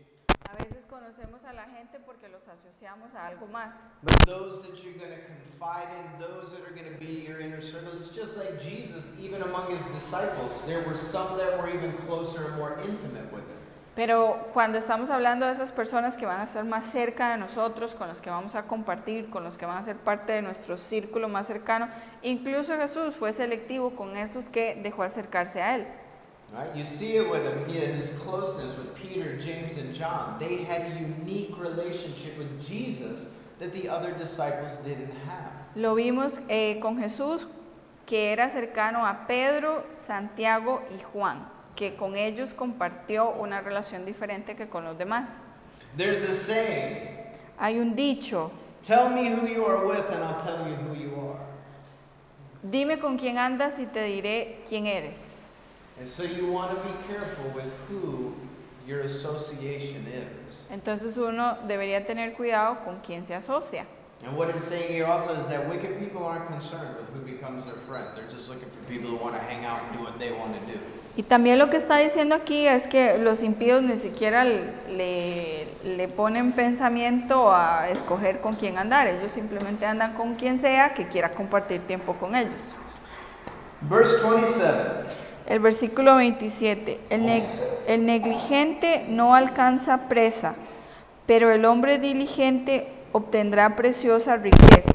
A: A veces conocemos a la gente porque los asociamos a algo más.
B: But those that you're going to confide in, those that are going to be your inner circle, it's just like Jesus, even among his disciples, there were some that were even closer and more intimate with him.
A: Pero cuando estamos hablando de esas personas que van a estar más cerca de nosotros, con los que vamos a compartir, con los que van a ser parte de nuestro círculo más cercano, incluso Jesús fue selectivo con esos que dejó acercarse a él.
B: Right? You see it with him. He had his closeness with Peter, James, and John. They had a unique relationship with Jesus that the other disciples didn't have.
A: Lo vimos con Jesús, que era cercano a Pedro, Santiago y Juan, que con ellos compartió una relación diferente que con los demás.
B: There's a saying,
A: Hay un dicho,
B: tell me who you are with and I'll tell you who you are.
A: dime con quién andas y te diré quién eres.
B: And so you want to be careful with who your association is.
A: Entonces uno debería tener cuidado con quién se asocia.
B: And what it's saying here also is that wicked people aren't concerned with who becomes their friend. They're just looking for people who want to hang out and do what they want to do.
A: Y también lo que está diciendo aquí es que los impíos ni siquiera le ponen pensamiento a escoger con quién andar. Ellos simplemente andan con quien sea que quiera compartir tiempo con ellos.
B: Verse 27.
A: El versículo 27. El negligente no alcanza presa, pero el hombre diligente obtendrá preciosa riqueza.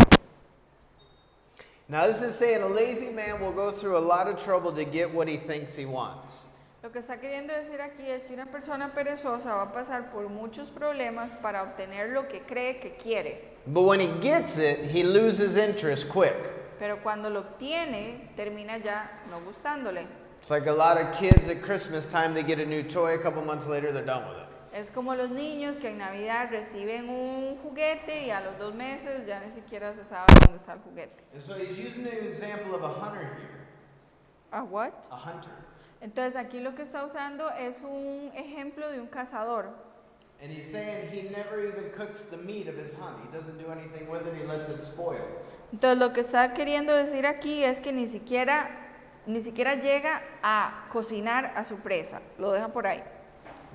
B: Now this is saying a lazy man will go through a lot of trouble to get what he thinks he wants.
A: Lo que está queriendo decir aquí es que una persona perezosa va a pasar por muchos problemas para obtener lo que cree que quiere.
B: But when he gets it, he loses interest quick.
A: Pero cuando lo obtiene, termina ya no gustándole.
B: It's like a lot of kids at Christmas time, they get a new toy, a couple months later they're done with it.
A: Es como los niños que en Navidad reciben un juguete y a los 2 meses ya ni siquiera se sabe dónde está el juguete.
B: And so he's using an example of a hunter here.
A: ¿A what?
B: A hunter.
A: Entonces aquí lo que está usando es un ejemplo de un cazador.
B: And he's saying he never even cooks the meat of his hunt. He doesn't do anything with it, he lets it spoil.
A: Entonces lo que está queriendo decir aquí es que ni siquiera llega a cocinar a su presa, lo deja por ahí.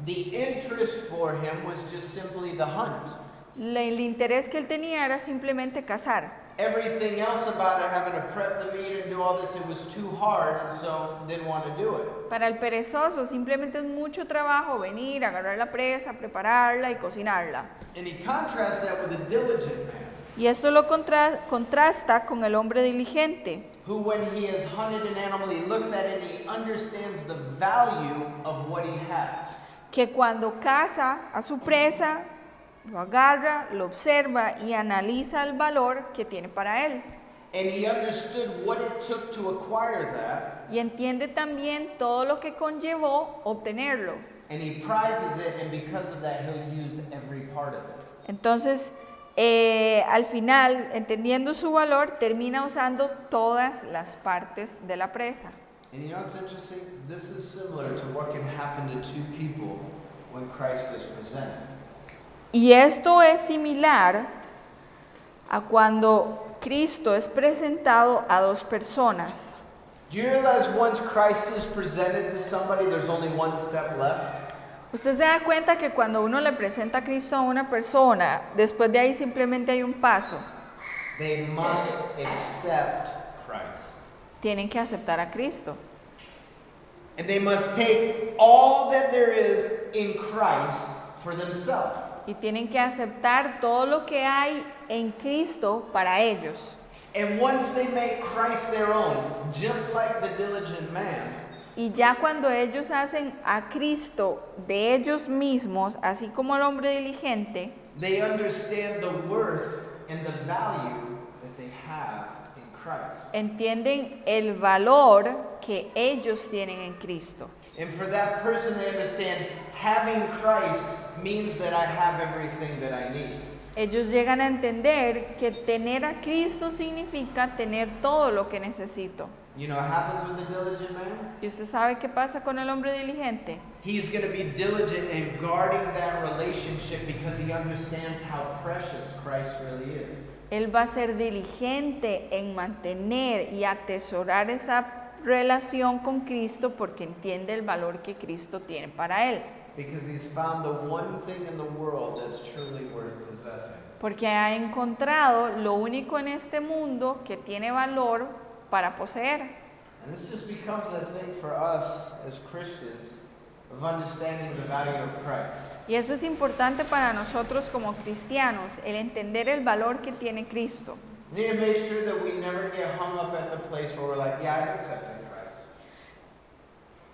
B: The interest for him was just simply the hunt.
A: El interés que él tenía era simplemente cazar.
B: Everything else about it, having to prep the meat and do all this, it was too hard, and so didn't want to do it.
A: Para el perezoso simplemente es mucho trabajo venir, agarrar la presa, prepararla y cocinarla.
B: And he contrasts that with a diligent man,
A: Y esto lo contrasta con el hombre diligente,
B: who when he has hunted an animal, he looks at it and he understands the value of what he has.
A: que cuando caza a su presa, lo agarra, lo observa y analiza el valor que tiene para él.
B: And he understood what it took to acquire that,
A: Y entiende también todo lo que conllevó obtenerlo.
B: and he prizes it, and because of that, he'll use every part of it.
A: Entonces, al final, entendiendo su valor, termina usando todas las partes de la presa.
B: And you know what's interesting? This is similar to what can happen to two people when Christ is presented.
A: Y esto es similar a cuando Cristo es presentado a dos personas.
B: Do you realize once Christ is presented to somebody, there's only one step left?
A: Usted se da cuenta que cuando uno le presenta a Cristo a una persona, después de ahí simplemente hay un paso.
B: They must accept Christ.
A: Tienen que aceptar a Cristo.
B: And they must take all that there is in Christ for themselves.
A: Y tienen que aceptar todo lo que hay en Cristo para ellos.
B: And once they make Christ their own, just like the diligent man,
A: Y ya cuando ellos hacen a Cristo de ellos mismos, así como el hombre diligente,
B: they understand the worth and the value that they have in Christ.
A: entienden el valor que ellos tienen en Cristo.
B: And for that person, they understand having Christ means that I have everything that I need.
A: Ellos llegan a entender que tener a Cristo significa tener todo lo que necesito.
B: You know what happens with the diligent man?
A: ¿Y usted sabe qué pasa con el hombre diligente?
B: He's going to be diligent in guarding that relationship because he understands how precious Christ really is.
A: Él va a ser diligente en mantener y atesorar esa relación con Cristo porque entiende el valor que Cristo tiene para él.
B: Because he's found the one thing in the world that's truly worth possessing.
A: Porque ha encontrado lo único en este mundo que tiene valor para poseer.
B: And this just becomes a thing for us as Christians of understanding the value of Christ.
A: Y eso es importante para nosotros como cristianos, el entender el valor que tiene Cristo.
B: We need to make sure that we never get hung up at the place where we're like, yeah, I've accepted Christ.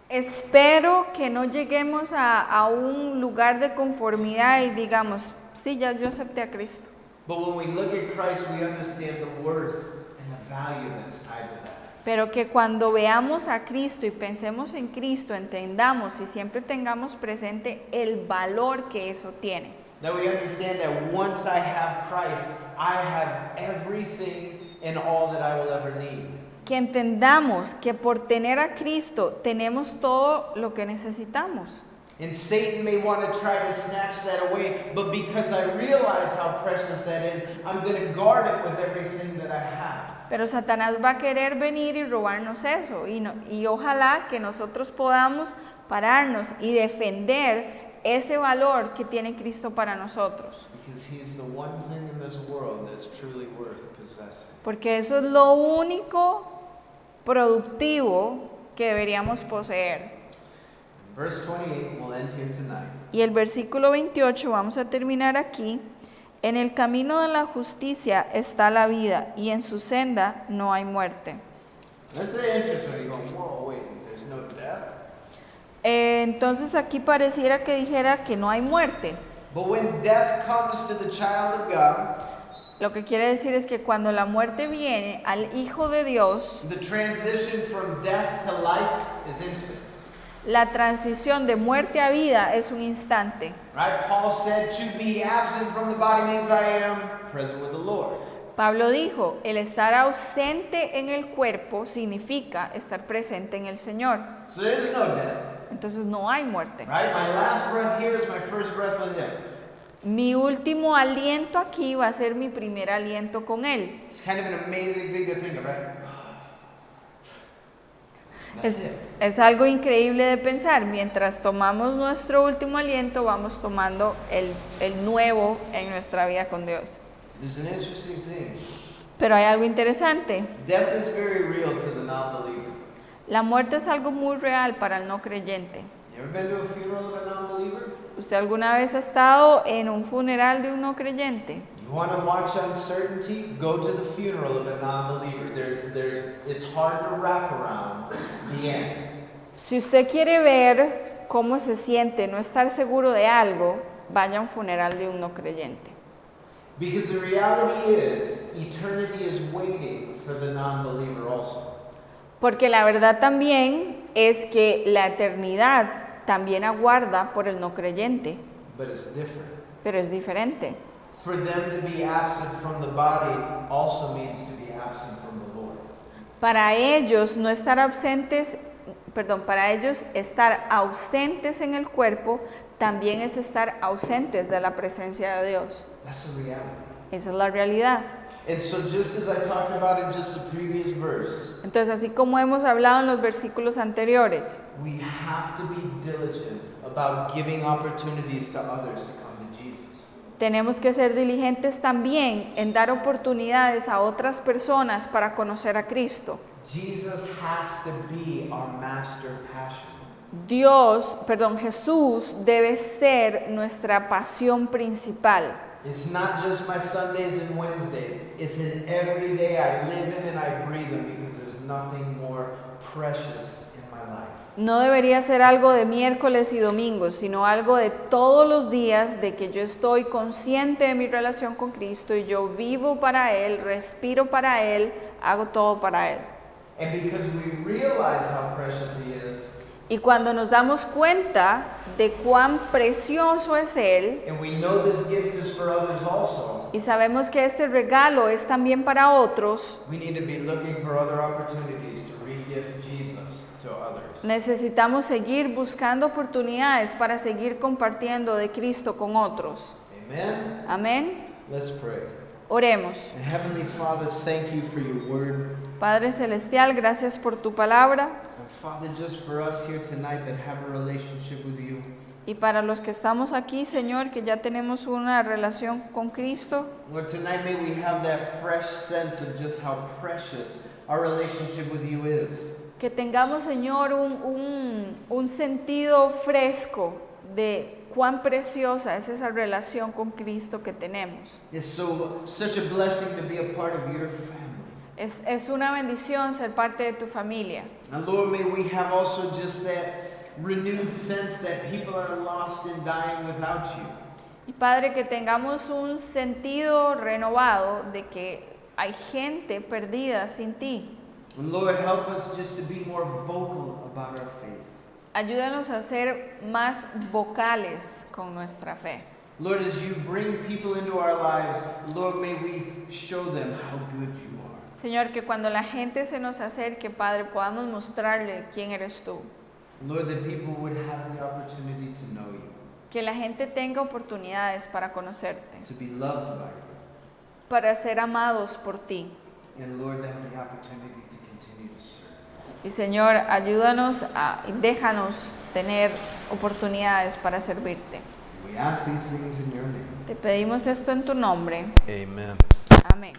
A: Espero que no lleguemos a un lugar de conformidad y digamos, sí, ya yo acepté a Cristo.
B: But when we look at Christ, we understand the worth and the value that's tied to that.
A: Pero que cuando veamos a Cristo y pensemos en Cristo, entendamos y siempre tengamos presente el valor que eso tiene.
B: That we understand that once I have Christ, I have everything and all that I will ever need.
A: Que entendamos que por tener a Cristo tenemos todo lo que necesitamos.
B: And Satan may want to try to snatch that away, but because I realize how precious that is, I'm going to guard it with everything that I have.
A: Pero Satanás va a querer venir y robarnos eso y ojalá que nosotros podamos pararnos y defender ese valor que tiene Cristo para nosotros.
B: Because he's the one thing in this world that's truly worth possessing.
A: Porque eso es lo único productivo que deberíamos poseer.
B: Verse 28, we'll end here tonight.
A: Y el versículo 28, vamos a terminar aquí. En el camino de la justicia está la vida, y en su senda no hay muerte.
B: That's very interesting when you go, whoa, wait, there's no death?
A: Entonces aquí pareciera que dijera que no hay muerte.
B: But when death comes to the child of God,
A: Lo que quiere decir es que cuando la muerte viene al Hijo de Dios,
B: the transition from death to life is instant.
A: la transición de muerte a vida es un instante.
B: Right? Paul said to be absent from the body means I am present with the Lord.
A: Pablo dijo, el estar ausente en el cuerpo significa estar presente en el Señor.
B: So there is no death.
A: Entonces no hay muerte.
B: Right? My last breath here is my first breath with him.
A: Mi último aliento aquí va a ser mi primer aliento con Él.
B: It's kind of an amazing thing to think of, right? That's it.
A: Es algo increíble de pensar. Mientras tomamos nuestro último aliento, vamos tomando el nuevo en nuestra vida con Dios.
B: There's an interesting thing.
A: Pero hay algo interesante.
B: Death is very real to the non-believer.
A: La muerte es algo muy real para el no creyente.
B: You ever been to a funeral of a non-believer?
A: ¿Usted alguna vez ha estado en un funeral de un no creyente?
B: You want to watch uncertainty? Go to the funeral of a non-believer. It's hard to wrap around the end.
A: Si usted quiere ver cómo se siente no estar seguro de algo, vaya a un funeral de un no creyente.
B: Because the reality is, eternity is waiting for the non-believer also.
A: Porque la verdad también es que la eternidad también aguarda por el no creyente,
B: But it's different.
A: pero es diferente.
B: For them to be absent from the body also means to be absent from the Lord.
A: Para ellos no estar ausentes, para ellos estar ausentes en el cuerpo también es estar ausentes de la presencia de Dios.
B: That's the reality.
A: Esa es la realidad.
B: And so just as I talked about in just the previous verse,
A: Entonces, así como hemos hablado en los versículos anteriores,
B: we have to be diligent about giving opportunities to others to come to Jesus.
A: tenemos que ser diligentes también en dar oportunidades a otras personas para conocer a Cristo.
B: Jesus has to be our master passion.
A: Jesús debe ser nuestra pasión principal.
B: It's not just my Sundays and Wednesdays. It's in every day I live Him and I breathe Him because there's nothing more precious in my life.
A: No debería ser algo de miércoles y domingos, sino algo de todos los días, de que yo estoy consciente de mi relación con Cristo y yo vivo para Él, respiro para Él, hago todo para Él.
B: And because we realize how precious He is,
A: Y cuando nos damos cuenta de cuán precioso es Él,
B: and we know this gift is for others also,
A: y sabemos que este regalo es también para otros,
B: we need to be looking for other opportunities to re-gift Jesus to others.
A: necesitamos seguir buscando oportunidades para seguir compartiendo de Cristo con otros.
B: Amen?
A: Amén.
B: Let's pray.
A: Oremos.
B: And Heavenly Father, thank you for your word.
A: Padre Celestial, gracias por tu palabra.
B: And Father, just for us here tonight that have a relationship with you,
A: Y para los que estamos aquí, Señor, que ya tenemos una relación con Cristo,
B: Lord, tonight may we have that fresh sense of just how precious our relationship with you is.
A: que tengamos, Señor, un sentido fresco de cuán preciosa es esa relación con Cristo que tenemos.
B: It's such a blessing to be a part of your family.
A: Es una bendición ser parte de tu familia.
B: And Lord, may we have also just that renewed sense that people are lost and dying without you.
A: Y Padre, que tengamos un sentido renovado de que hay gente perdida sin ti.
B: And Lord, help us just to be more vocal about our faith.
A: Ayúdanos a ser más vocales con nuestra fe.
B: Lord, as you bring people into our lives, Lord, may we show them how good you are.
A: Señor, que cuando la gente se nos acerque, Padre, podamos mostrarle quién eres tú.
B: Lord, that people would have the opportunity to know you,
A: Que la gente tenga oportunidades para conocerte,
B: to be loved by you,
A: para ser amados por ti.
B: and Lord, to have the opportunity to continue to serve.
A: Y Señor, ayúdanos y déjanos tener oportunidades para servirte.
B: We ask these things in your name.
A: Te pedimos esto en tu nombre.
B: Amen.
A: Amén.